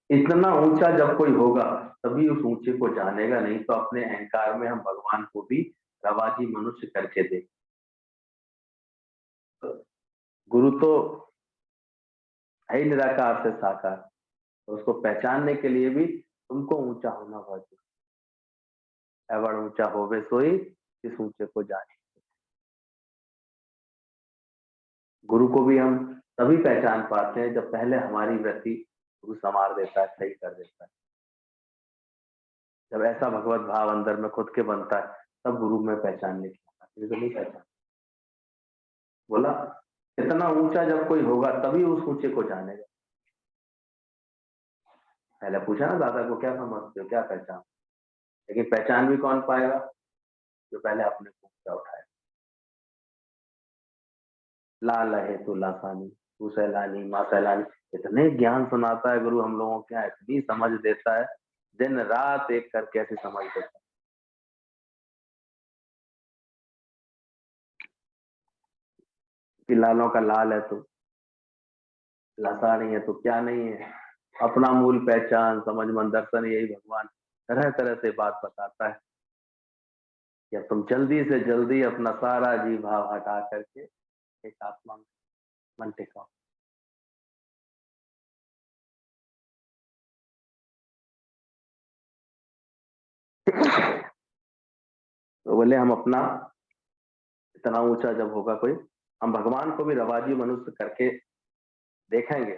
इतना ऊंचा जब कोई होगा तभी उस ऊंचे को जानेगा, नहीं तो अपने अहंकार में हम भगवान को भी रवाजी मनुष्य करके दे। गुरु तो है ही निराकार से साकार, तो उसको पहचानने के लिए भी तुमको ऊंचा होना बहुत जरूरी। एवं ऊंचा होवे सोई इस ऊंचे को जाने। गुरु को भी हम तभी पहचान पाते हैं जब पहले हमारी वृत्ति गुरु संवार देता है, सही कर देता है। जब ऐसा भगवत भाव अंदर में खुद के बनता है तब गुरु में पहचानने की तो नहीं पहचान। बोला इतना ऊंचा जब कोई होगा तभी उस ऊंचे को जानेगा। पहले पूछा ना दादा को क्या समझते हो, क्या पहचान, लेकिन पहचान भी कौन पाएगा? जो पहले अपने को ऊंचा उठाए। ला लहे तू लासानी, तू सैलानी माँ सैलानी, इतने ज्ञान सुनाता है गुरु हम लोगों के यहाँ, इतनी समझ देता है, दिन रात एक करके ऐसी समझ देता है। कि लालों का लाल है तो लासा नहीं है तो क्या नहीं है, अपना मूल पहचान समझ मन दर्शन, यही भगवान तरह तरह से बात बताता है कि तुम जल्दी से जल्दी अपना सारा जीव भाव हटा करके एक आत्मा में मन टिकाओ। तो बोले हम अपना इतना ऊंचा जब होगा कोई हम भगवान को भी रवाजी मनुष्य करके देखेंगे।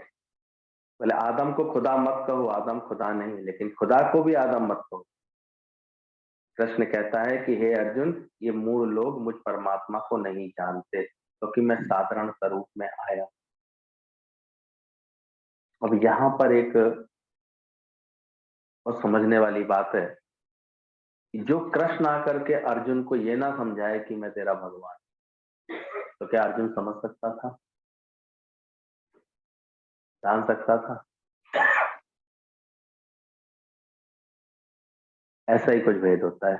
बोले आदम को खुदा मत कहो, आदम खुदा नहीं, लेकिन खुदा को भी आदम मत कहो। कृष्ण कहता है कि हे अर्जुन, ये मूढ़ लोग मुझ परमात्मा को नहीं जानते, क्योंकि मैं साधारण स्वरूप में आया। अब यहाँ पर एक और समझने वाली बात है कि जो कृष्ण आकर के अर्जुन को ये ना समझाए कि मैं तेरा भगवान, तो क्या अर्जुन समझ सकता था, जान सकता था? ऐसा ही कुछ भेद होता है।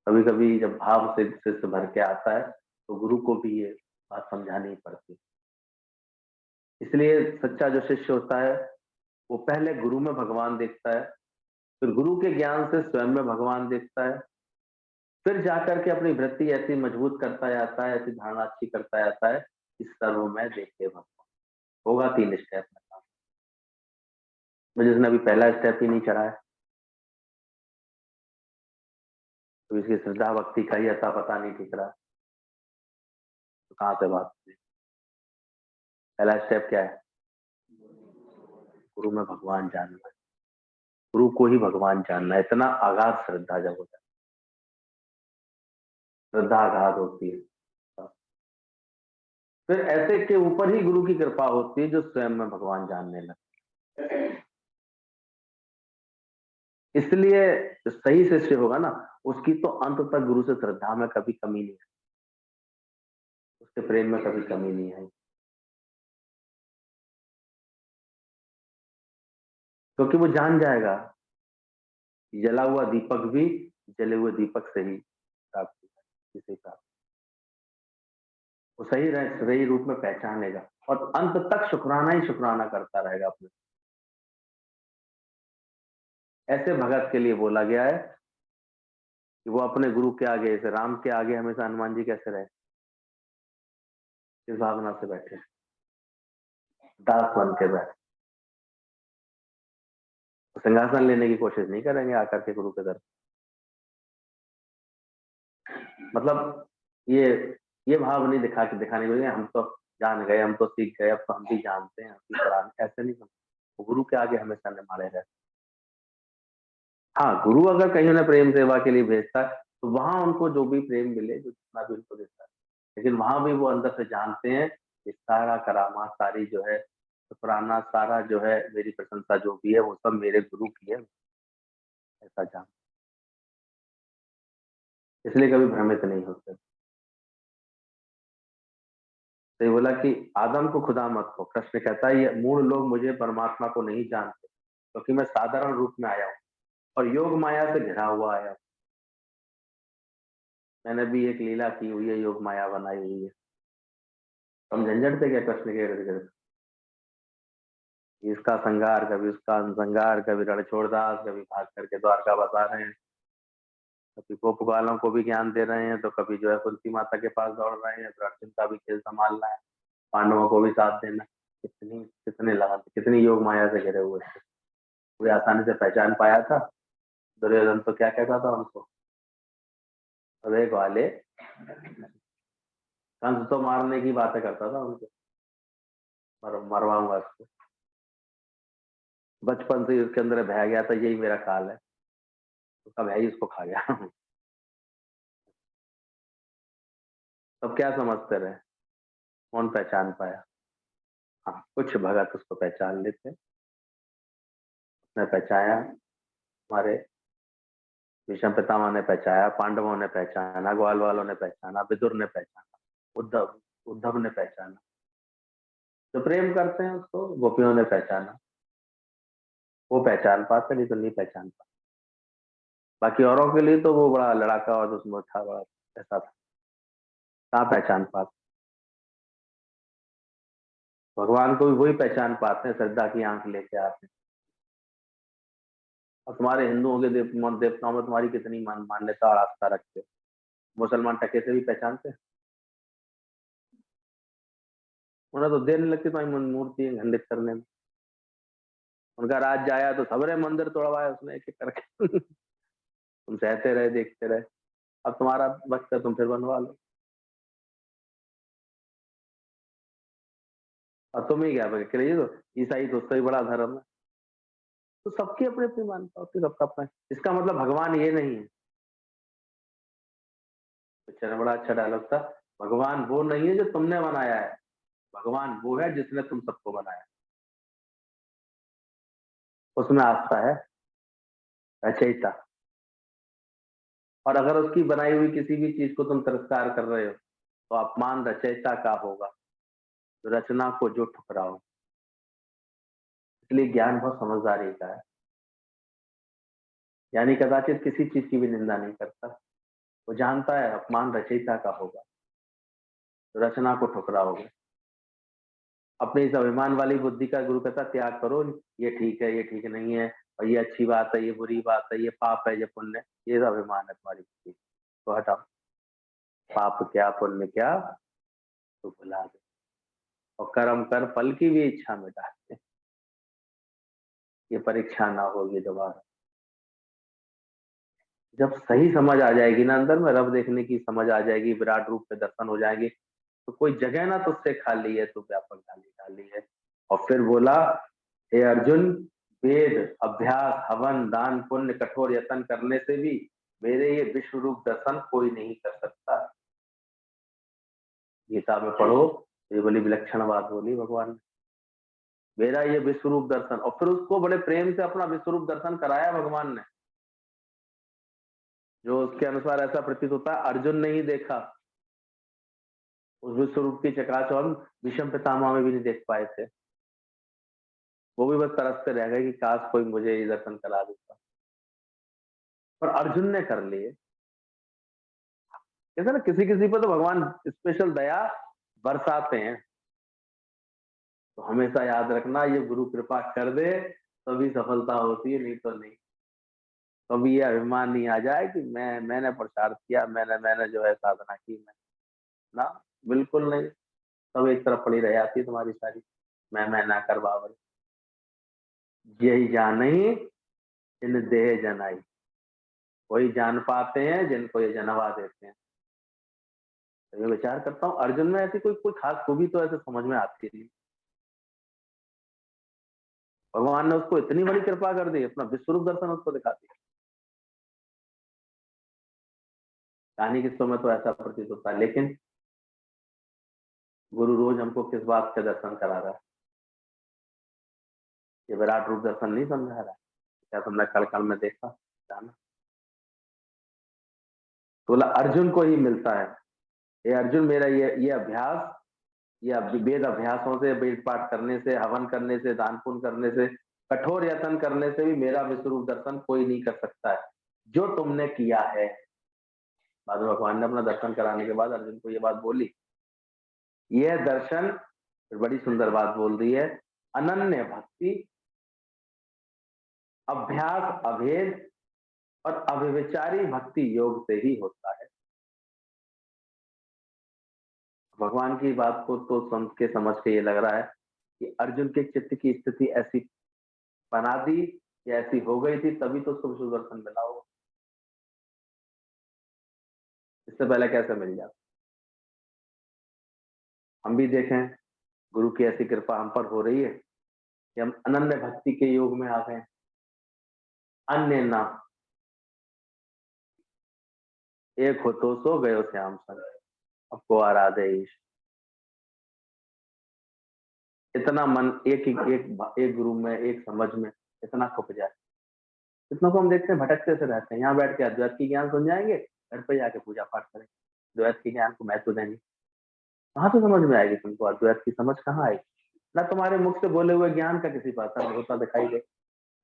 कभी कभी जब भाव से शिष्य भर के आता है तो गुरु को भी ये बात समझानी पड़ती। इसलिए सच्चा जो शिष्य होता है वो पहले गुरु में भगवान देखता है, फिर गुरु के ज्ञान से स्वयं में भगवान देखता है, फिर जाकर के अपनी वृत्ति ऐसी मजबूत करता जाता है, ऐसी धारणा अच्छी करता जाता है कि सर्व में देखे भगवान। होगा 3 स्टेप में काम। तो जिसने अभी पहला स्टेप ही नहीं चढ़ा है तो इसकी श्रद्धा भक्ति का ही अता पता नहीं ठीक रहा, तो कहाँ से बात करें? पहला स्टेप क्या है? गुरु में भगवान जानना है, गुरु को ही भगवान जानना है। इतना अगाध श्रद्धा जब होता है, श्रद्धा अगाध होती है, फिर ऐसे के ऊपर ही गुरु की कृपा होती है जो स्वयं में भगवान जानने लगता है। इसलिए जो सही शिष्य होगा ना, उसकी तो अंत तक गुरु से श्रद्धा में कभी कमी नहीं है, उसके प्रेम में कभी कमी नहीं है, क्योंकि वो जान जाएगा जला हुआ दीपक भी जले हुए दीपक से ही प्राप्त होता है, इसे प्राप्त वो सही रूप में पहचानेगा और अंत तक शुक्राना ही शुक्राना करता रहेगा अपने। ऐसे भगत के लिए बोला गया है कि वो अपने गुरु के आगे, जैसे राम के आगे हमेशा हनुमान जी कैसे रहे, इस भावना से बैठे, दास बन के बैठे, सिंहासन लेने की कोशिश नहीं करेंगे आकर के गुरु के दर। मतलब ये भाव नहीं दिखाने को हम तो जान गए, हम तो सीख गए, अब तो हम भी जानते हैं, हम भी पढ़ा, ऐसे नहीं। वो गुरु के आगे हमेशा निमाड़े रहते। हाँ, गुरु अगर कहीं उन्हें प्रेम सेवा के लिए भेजता है तो वहां उनको जो भी प्रेम मिले, जो जितना भी उनको देता है, लेकिन वहां भी वो अंदर से जानते हैं कि सारा करामा, सारी जो है शुक्राना, सारा जो है मेरी प्रशंसा जो भी है वो सब मेरे गुरु की है, ऐसा जान, इसलिए कभी भ्रमित नहीं होते। तो ये बोला कि आदम को खुदा मत कहो। कृष्ण कहता है ये मूढ़ लोग मुझे परमात्मा को नहीं जानते, क्योंकि मैं साधारण रूप में आया हूँ और योग माया से घिरा हुआ आया हूँ। मैंने भी एक लीला की हुई है, योग माया बनाई हुई है। हम झंझट थे क्या कृष्ण के इर्द गिर्द? इसका संगार, कभी उसका संगार, कभी रणछोड़दास, कभी भाग करके द्वारका बसा रहे हैं, कभी गोप ग्वालों को भी ज्ञान दे रहे हैं, तो कभी जो है कुंती माता के पास दौड़ रहे हैं, तो अर्जुन का भी खेल संभालना है, पांडवों को भी साथ देना। कितने लगा, कितनी योग माया से घिरे हुए थे, कोई आसानी से पहचान पाया था? दुर्योधन तो क्या कहता था उनको, अरे वाले, कंस तो मारने की बातें करता था उनको, मरवाऊंगा उसको। बचपन से ही उसके अंदर बह गया था यही मेरा काल है, उसका भय ही उसको खा गया। तब क्या समझते रहे, कौन पहचान पाया? हाँ, कुछ भगत उसको पहचान लेते, उसने पहचाना, हमारे भीष्म पितामह ने पहचाना, पांडवों ने पहचाना, ग्वाल वालों ने पहचाना, विदुर ने पहचाना, उद्धव उद्धव ने पहचाना, जो प्रेम करते हैं उसको गोपियों ने पहचाना, वो पहचान पाते, नहीं तो नहीं पहचान पाते। बाकी औरों के लिए तो वो बड़ा लड़ाका और उसमें था, बड़ा ऐसा था, कहाँ पहचान पाते। भगवान को भी वही पहचान पाते हैं, श्रद्धा की आंख लेके आते हैं। और तुम्हारे हिंदुओं के देवताओं में तुम्हारी कितनी मान्यता और आस्था रखते हो, मुसलमान टके से भी पहचानते हैं। उन्हें तो देर नहीं लगती तुम्हारी मूर्ति खंडित करने में। उनका राज्य आया तो सबरे मंदिर तोड़वाया उसने एक एक करके। तुम सहते रहे, देखते रहे, अब तुम्हारा वक्त है, तुम फिर बनवा लो। और तुम ही क्या कि ये तो ईसाई तो उससे भी बड़ा धर्म है। तो सबकी अपनी अपनी मान्यता होती है, सबका अपना। इसका मतलब भगवान ये नहीं है। पिक्चर में बड़ा अच्छा डायलॉग था, भगवान वो नहीं है जो तुमने बनाया है, भगवान वो है जिसने तुम सबको बनाया। उसमें आस्था है, रचयिता। और अगर उसकी बनाई हुई किसी भी चीज को तुम तिरस्कार कर रहे हो तो अपमान रचयिता का होगा, तो रचना को जो ठुकराओ। इसलिए ज्ञान बहुत समझदारी का है। यानी कदाचित किसी चीज की भी निंदा नहीं करता, वो जानता है अपमान रचयिता का होगा, तो रचना को ठुकराओगे। अपनी इस अभिमान वाली बुद्धि का गुरु कहता त्याग करो, ये ठीक है, ये ठीक नहीं है, और ये अच्छी बात है, ये बुरी बात है, ये पाप है, ये पुण्य है, ये तो अभिमान है तुम्हारी बुद्धि, तो हटाओ। पाप क्या पुण्य क्या तो भुला दो, और कर्म कर फल की भी इच्छा मिटा दे, ये परीक्षा ना होगी दोबारा। जब सही समझ आ जाएगी ना अंदर में, रब देखने की समझ आ जाएगी, विराट रूप के दर्शन हो जाएंगे, तो कोई जगह ना तुझसे खाली है, तो व्यापक खाली खाली है। और फिर बोला, हे अर्जुन, वेद अभ्यास हवन दान पुण्य कठोर यत्न करने से भी मेरे ये विश्व रूप दर्शन कोई नहीं कर सकता। गीता में पढ़ो, ये बड़ी विलक्षण बात बोली भगवान ने, मेरा ये विश्व रूप दर्शन। और फिर उसको बड़े प्रेम से अपना विश्व रूप दर्शन कराया भगवान ने, जो उसके अनुसार ऐसा प्रतीत होता है अर्जुन ने ही देखा। उस विश्व रूप की चकाचौंध विषम पितामह में भी नहीं देख पाए थे, वो भी बस तरसते रह गए कि काश कोई मुझे ये दर्शन करा देता, पर अर्जुन ने कर लिए। कहते ना किसी किसी पर तो भगवान स्पेशल दया बरसाते हैं। तो हमेशा याद रखना, ये गुरु कृपा कर दे तभी सफलता होती है, नहीं तो नहीं। कभी ये अभिमान नहीं आ जाए कि मैंने प्रचार किया, मैंने जो है साधना की, मैं ना, बिल्कुल नहीं। सब एक तरफ पड़ी रह जाती है तुम्हारी सारी, मैं ना कर बाबर। यही जान नहीं इन देह जनाई, वही जान पाते हैं जिनको ये जनवा देते हैं। तो मैं विचार करता हूँ अर्जुन में ऐसी कोई कोई खास खूबी तो ऐसे समझ में आती नहीं, भगवान ने उसको इतनी बड़ी कृपा कर दी, अपना विश्वरूप दर्शन उसको दिखा दिया। कहानी किस्सों में तो ऐसा प्रतीत होता है, लेकिन गुरु रोज हमको किस बात का दर्शन करा रहा है? ये विराट रूप दर्शन नहीं समझा रहा है? क्या तुमने कल कल में देखा जाना? तो बोला अर्जुन को ही मिलता है, ये अर्जुन मेरा ये अभ्यास, ये वेद अभ्यासों से, वेद पाठ करने से, हवन करने से, दान पुण्य करने से, कठोर यत्न करने से भी मेरा विश्वरूप दर्शन कोई नहीं कर सकता है, जो तुमने किया है। बाद में भगवान ने अपना दर्शन कराने के बाद अर्जुन को ये बात बोली, यह दर्शन, बड़ी सुंदर बात बोल रही है, अनन्य भक्ति, अभ्यास अभेद और अव्यभिचारी भक्ति योग से ही होता है। भगवान की बात को तो समझ के ये लग रहा है कि अर्जुन के चित्त की स्थिति ऐसी बना दी या ऐसी हो गई थी, तभी तो उसको विष्णु दर्शन मिला हो। इससे पहले कैसे मिल जाता? हम भी देखें, गुरु की ऐसी कृपा हम पर हो रही है कि हम अनन्य भक्ति के योग में आ गए, अन्य ना एक हो तो सो गयो श्याम संग, आपको आराधे ईश। इतना मन एक गुरु में, एक समझ में इतना खप जाए। इतना को हम देखते हैं भटकते से रहते हैं, यहाँ बैठ के अद्वैत की ज्ञान सुन जाएंगे, घर पे जाके पूजा पाठ करेंगे, अद्वैत के ज्ञान को महत्व देंगे। कहाँ से समझ में आएगी तुमको? अद्वैत की समझ कहाँ आएगी? ना तुम्हारे मुख से बोले हुए ज्ञान का किसी पर असर होता दिखाई दे,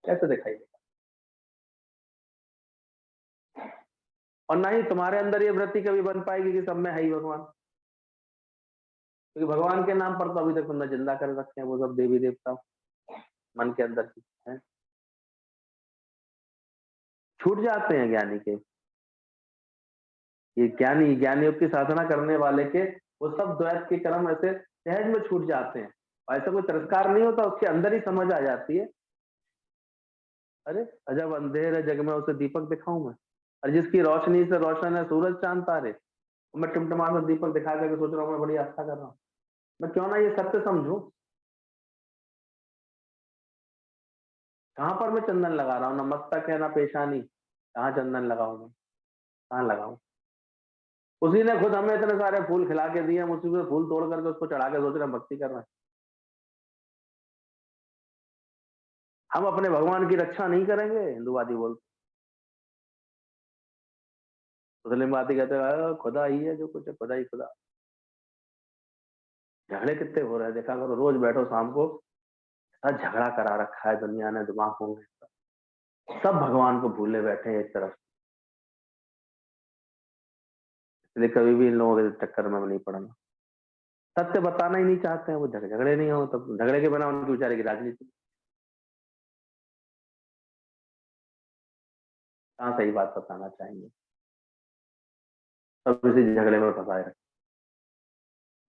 कैसे दिखाई देगा? और ना ही तुम्हारे अंदर ये वृत्ति कभी बन पाएगी कि सब में है ही भगवान, क्योंकि भगवान के नाम पर तो अभी तक तुमने जिंदा कर रखे हैं वो सब देवी देवता मन के अंदर है, छूट जाते हैं ज्ञानी के। ये ज्ञानियों की साधना करने वाले के वो सब द्वैत के कर्म ऐसे सहज में छूट जाते हैं, और ऐसा कोई तिरस्कार नहीं होता, उसके अंदर ही समझ आ जाती है। अरे अजब अंधेर है जग में, उसे दीपक दिखाऊं मैं? और जिसकी रोशनी से रोशन है सूरज चांद तारे, मैं टिमटिमा सा दीपक दिखा करके सोच रहा हूँ मैं बड़ी आस्था कर रहा हूँ, मैं क्यों ना ये सत्य समझूं? कहाँ पर मैं चंदन लगा रहा हूँ? ना मस्तक है ना पेशानी, कहाँ चंदन लगाऊं मैं? कहाँ लगाऊं? उसी ने खुद हमें इतने सारे फूल खिला के दिए, हम उसी पे फूल तोड़ करके उसको चढ़ा के सोच रहे हैं भक्ति कर रहे हैं। हम अपने भगवान की रक्षा नहीं करेंगे, हिंदूवादी बोलते। मुस्लिमवादी कहते हैं खुदा ही है, जो कुछ है खुदा ही खुदा। झगड़े कितने हो रहे हैं देखा करो, रोज बैठो शाम को, सब झगड़ा करा रखा है दुनिया ने दिमागों में। सब भगवान को भूले बैठे हैं एक तरफ, इसलिए कभी भी इन लोगों के चक्कर में नहीं पड़ना। सत्य बताना ही नहीं चाहते हैं वो, झगड़े नहीं हो तब झगड़े के बिना उनकी बेचारे की राजनीति कहाँ सही बात बताना चाहेंगे, सब इसी झगड़े में फंसाए रखे।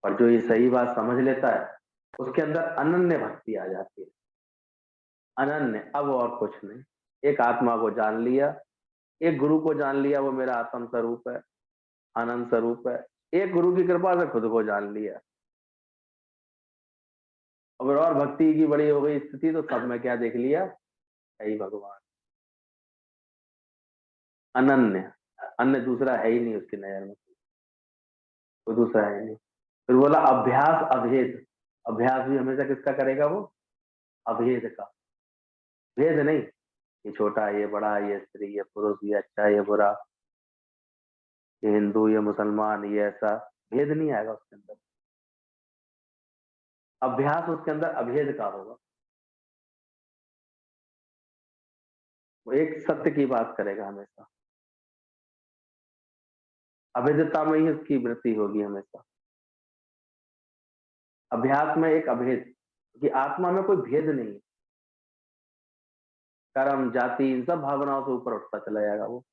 और जो ये सही बात समझ लेता है उसके अंदर अनन्य भक्ति आ जाती है। अनन्य, अब और कुछ नहीं। एक आत्मा को जान लिया, एक गुरु को जान लिया, वो मेरा आत्म स्वरूप है, आनंद स्वरूप है। एक गुरु की कृपा से खुद को जान लिया। अगर और भक्ति की बड़ी हो गई स्थिति तो सब में क्या देख लिया? यही भगवान अनन्य, अन्य दूसरा है ही नहीं उसकी नजर में, कोई दूसरा है नहीं। फिर बोला अभ्यास अभेद। अभ्यास भी हमेशा किसका करेगा वो? अभेद का, भेद नहीं, ये छोटा ये बड़ा, ये स्त्री ये पुरुष, ये अच्छा ये बुरा, ये हिंदू ये मुसलमान, ये ऐसा, भेद नहीं आएगा उसके अंदर। अभ्यास उसके अंदर अभेद का होगा। वो एक सत्य की बात करेगा हमेशा, अभेदता में ही उसकी वृत्ति होगी हमेशा। अभ्यास में एक अभेद, कि आत्मा में कोई भेद नहीं, कर्म जाति इन सब भावनाओं से ऊपर उठता चला जाएगा वो,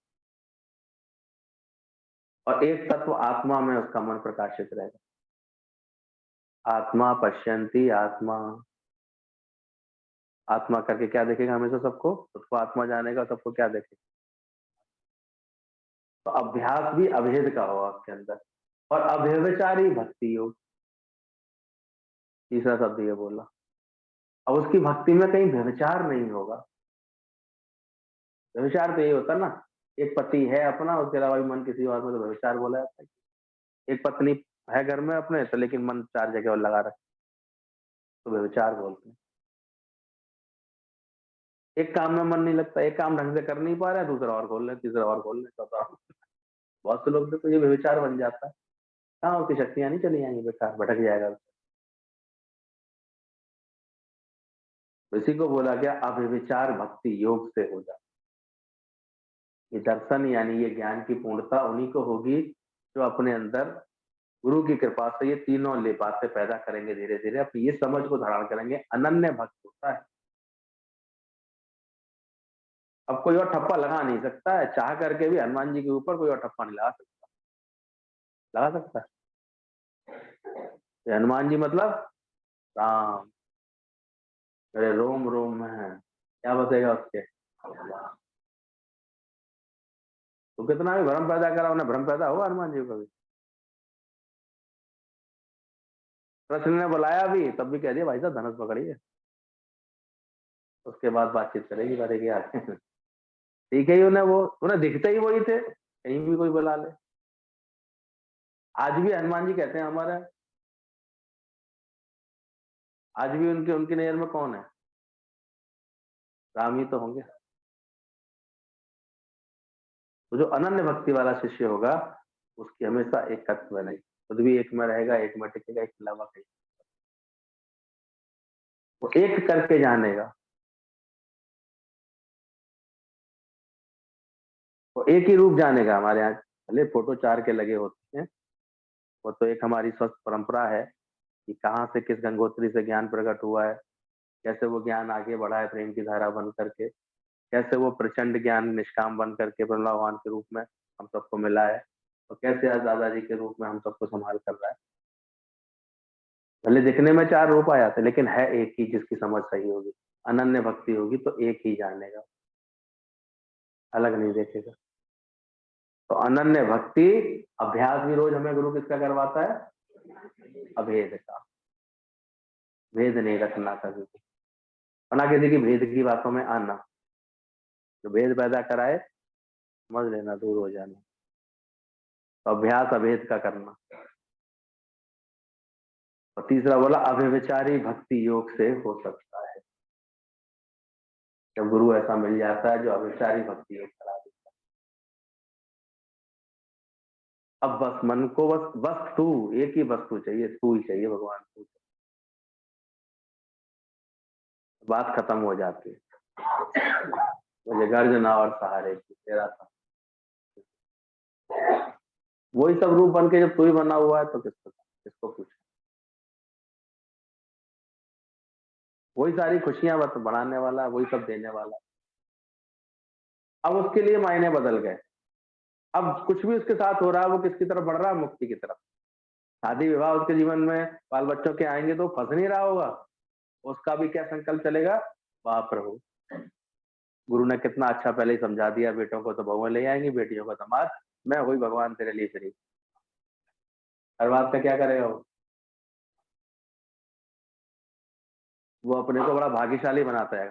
और एक तत्व आत्मा में उसका मन प्रकाशित रहेगा। आत्मा पश्यंती आत्मा, आत्मा करके क्या देखेगा हमेशा? सबको, उसको आत्मा जानेगा, सबको क्या देखेगा? तो अभ्यास भी अभेद का होगा आपके अंदर। और अव्यभिचारी भक्ति योग, तीसरा शब्द ये बोला। अब उसकी भक्ति में कहीं व्यभिचार नहीं होगा। व्यभिचार तो ये होता है ना, एक पति है अपना, उसके अलावा भी मन किसी और में, तो व्यभिचार बोला जाता है। एक पत्नी है घर में अपने तो, लेकिन मन 4 जगह और लगा रखे, तो व्यभिचार बोलते हैं। एक काम में मन नहीं लगता, एक काम ढंग से कर नहीं पा रहा है, दूसरा और खोल ले, तीसरा और खोल ले, चौथा। बहुत से लोग तो ये व्यभिचार बन जाता है। कहाँ उसकी शक्तियां नहीं चली जाएंगी, बेकार भटक जाएगा। इसी को बोला गया अव्यभिचार भक्ति योग से हो जाए। ये दर्शन यानी ये ज्ञान की पूर्णता उन्हीं को होगी जो अपने अंदर गुरु की कृपा से ये तीनों ले बातें पैदा करेंगे, धीरे धीरे अपनी ये समझ को धारण करेंगे। अनन्य भक्त होता है, अब कोई और ठप्पा लगा नहीं सकता है, चाह करके भी हनुमान जी के ऊपर कोई और ठप्पा नहीं लगा सकता। लगा सकता है? हनुमान जी मतलब राम, मेरे रोम रोम में है, क्या बतेगा उसके? तो कितना भी भ्रम पैदा करा, उन्हें भ्रम पैदा हुआ हनुमान जी को कभी? कृष्ण ने बुलाया भी तब भी कह दिया भाई साहब धनुष पकड़िए, उसके बाद बातचीत करेगी बारे की आगे। ठीक है ही, उन्हें दिखते ही वही थे, कहीं भी कोई बुला ले। आज भी हनुमान जी कहते हैं हमारे, आज भी उनके उनकी नजर में कौन है? राम ही तो होंगे। तो जो अनन्य भक्ति वाला शिष्य होगा उसकी हमेशा एकत्व नहीं, खुद भी एक में रहेगा, एक में टिकेगा, एक अलावा कहीं, वो एक करके जानेगा। वो एक ही रूप जानेगा। हमारे यहाँ भले फोटो 4 के लगे होते हैं, वो तो एक हमारी स्वस्थ परंपरा है कि कहाँ से किस गंगोत्री से ज्ञान प्रकट हुआ है, कैसे वो ज्ञान आगे बढ़ा है प्रेम की धारा बन करके, कैसे वो प्रचंड ज्ञान निष्काम बन करके भगवान के रूप में हम सबको मिला है, और कैसे आज दादाजी के रूप में हम सबको संभाल कर रहा है। भले दिखने में 4 रूप आ जाते, लेकिन है एक ही, जिसकी समझ सही होगी, अनन्य भक्ति होगी तो एक ही जानेगा, अलग नहीं देखेगा। तो अनन्य भक्ति अभ्यास भी रोज हमें गुरु किसका करवाता है? अभेद का, भेद नहीं रखना कभी भी। और ना किसी की भेद की बातों में आना। जो भेद पैदा कराए समझ लेना, दूर हो जाना। तो अभ्यास अभेद का करना। और तीसरा बोला अव्यभिचारी भक्ति योग से हो सकता है। जब गुरु ऐसा मिल जाता है जो अव्यभिचारी भक्ति योग करा देता है। अब बस मन को बस वस्तु, एक ही वस्तु चाहिए, तू ही चाहिए भगवान, तू। बात खत्म हो जाती है। मुझे गर्ज ना और सहारे की तेरा था। वही सब रूप बन के जब तू ही बना हुआ है तो किसको पूछ। वही सारी खुशियां बस बढ़ाने वाला, वही सब देने वाला। अब उसके लिए मायने बदल गए। अब कुछ भी उसके साथ हो रहा है वो किसकी तरफ बढ़ रहा है? मुक्ति की तरफ। शादी विवाह उसके जीवन में बाल बच्चों के आएंगे तो फंस नहीं रहा होगा। उसका भी क्या संकल्प चलेगा? वाह प्रभु, गुरु ने कितना अच्छा पहले ही समझा दिया, बेटों को तो बहुएं ले आएंगी, बेटियों को दामाद, मैं वही भगवान तेरे लिए फ्री। हर बात का क्या करेगा वो अपने को बड़ा भाग्यशाली बनाता है।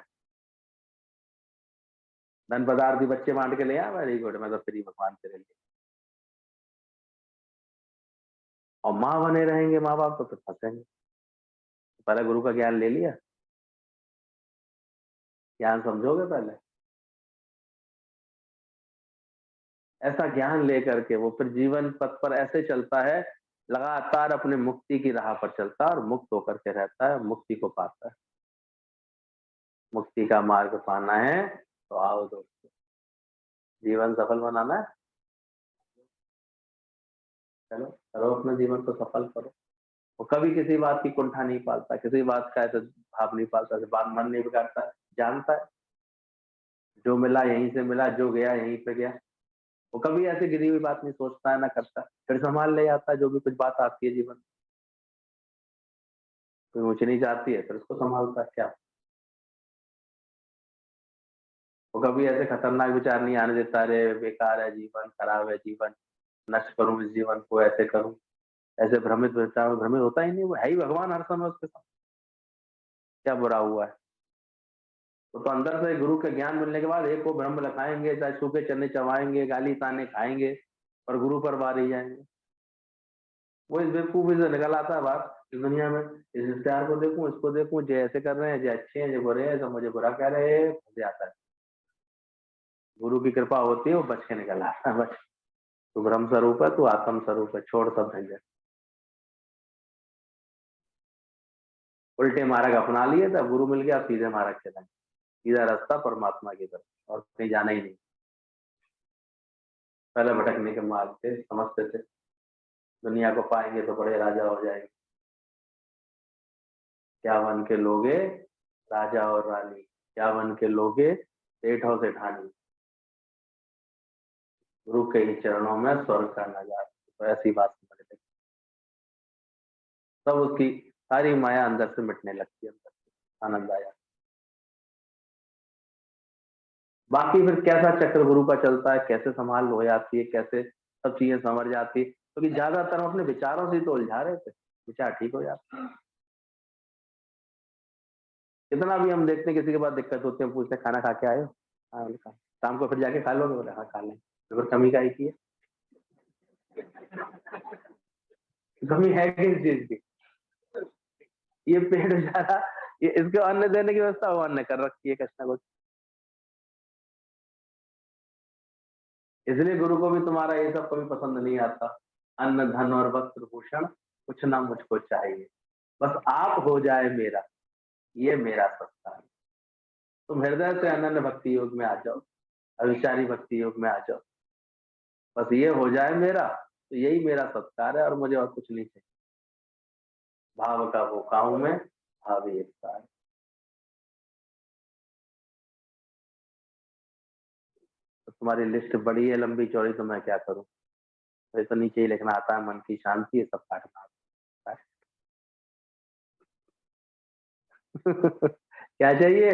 धन पदार्थ बच्चे बांट के ले आया, वेरी गुड, मैं तो फ्री भगवान तेरे लिए। और माँ बने रहेंगे माँ बाप तो फिर फंसेंगे। पहले गुरु का ज्ञान ले लिया, ज्ञान समझोगे पहले। ऐसा ज्ञान लेकर के वो फिर जीवन पथ पर ऐसे चलता है, लगातार अपने मुक्ति की राह पर चलता है और मुक्त होकर के रहता है, मुक्ति को पाता है। मुक्ति का मार्ग पाना है तो आओ दोस्तों, जीवन सफल बनाना है, चलो करो, अपने जीवन को सफल करो। वो कभी किसी बात की कुंठा नहीं पालता, किसी बात का ऐसे भाव नहीं पालता, बात मन नहीं बिगाड़ता, जानता है जो मिला यहीं से मिला, जो गया यहीं पे गया। वो कभी ऐसे गिरी हुई बात नहीं सोचता है ना करता, फिर संभाल ले आता है। जो भी कुछ बात आती है जीवन में, कोई ऊंच नीच आती है फिर उसको संभालता है। क्या वो कभी ऐसे खतरनाक विचार नहीं आने देता, अरे बेकार है जीवन, खराब है जीवन, नष्ट करूं इस जीवन को, ऐसे करूं, ऐसे भ्रमित विचार में भ्रमित होता ही नहीं। वो है ही भगवान हर समय उसके साथ। क्या बुरा हुआ है? वो तो अंदर से गुरु के ज्ञान मिलने के बाद एक को ब्रह्म लखाएंगे, चाहे सूखे चने चबाएंगे, गाली ताने खाएंगे, और गुरु पर बार ही जाएंगे। वो इस बेवकूफी से निकल आता है बात इस दुनिया में। इस रिश्तेदार को देखूं, इसको देखूं, जो ऐसे कर रहे हैं, जो अच्छे हैं, जो बुरे हैं, जो मुझे बुरा कह रहे हैं, मुझे आता है। गुरु की कृपा होती है, वो बच के निकल आता है। बच, तू ब्रह्म स्वरूप है, तू आत्म स्वरूप है, छोड़ सब झंझट। उल्टे मार्ग अपना लिए था, गुरु मिल गया, सीधे मार्ग चला, सीधा रास्ता परमात्मा की तरफ, और कहीं जाना ही नहीं। पहले भटकने के मार्ग थे, समझते थे दुनिया को पाएंगे तो बड़े राजा हो जाएंगे। क्या बन के लोगे राजा और रानी, क्या बन के लोगे सेठ और सेठानी, गुरु के ही चरणों में स्वर्ग का नजारा। तो ऐसी बात समझ लेते, तब उसकी सारी माया अंदर से मिटने लगती है, अंदर से आनंद आया। बाकी फिर कैसा चक्र गुरु का चलता है, कैसे संभाल हो जाती है, कैसे सब चीजें समझ जाती है, क्योंकि ज्यादातर हम अपने विचारों से तो उलझा रहे थे, विचार ठीक हो जाते हैं। कितना भी हम देखते हैं किसी के पास दिक्कत होती है, पूछते हैं खाना खा के आए हो? हाँ बोले, खा। शाम को फिर जाके खा लोगे? बोले हाँ खा लें। तो फिर कमी काहे की है? कमी है किस चीज की? ये पेड़ बेचारा, ये इसको अन्न देने की व्यवस्था वो अन्न कर रखी है कुछ ना कुछ। इसलिए गुरु को भी तुम्हारा ये सब कभी पसंद नहीं आता। अन्न धन और वस्त्र भूषण कुछ ना मुझको चाहिए, बस आप हो जाए मेरा, ये मेरा सत्कार। तुम हृदय से अनन्य भक्ति योग में आ जाओ, अविचारी भक्ति योग में आ जाओ, बस ये हो जाए मेरा, तो यही मेरा सत्कार है, और मुझे और कुछ नहीं चाहिए। भाव का भूखा हूं मैं, भाव ही एकता है। तो तुम्हारी लिस्ट बड़ी है लंबी चौड़ी, तो मैं क्या करूं? मुझे तो नीचे ही लिखना आता है, मन की शांति है, सब काटना आता है। क्या चाहिए?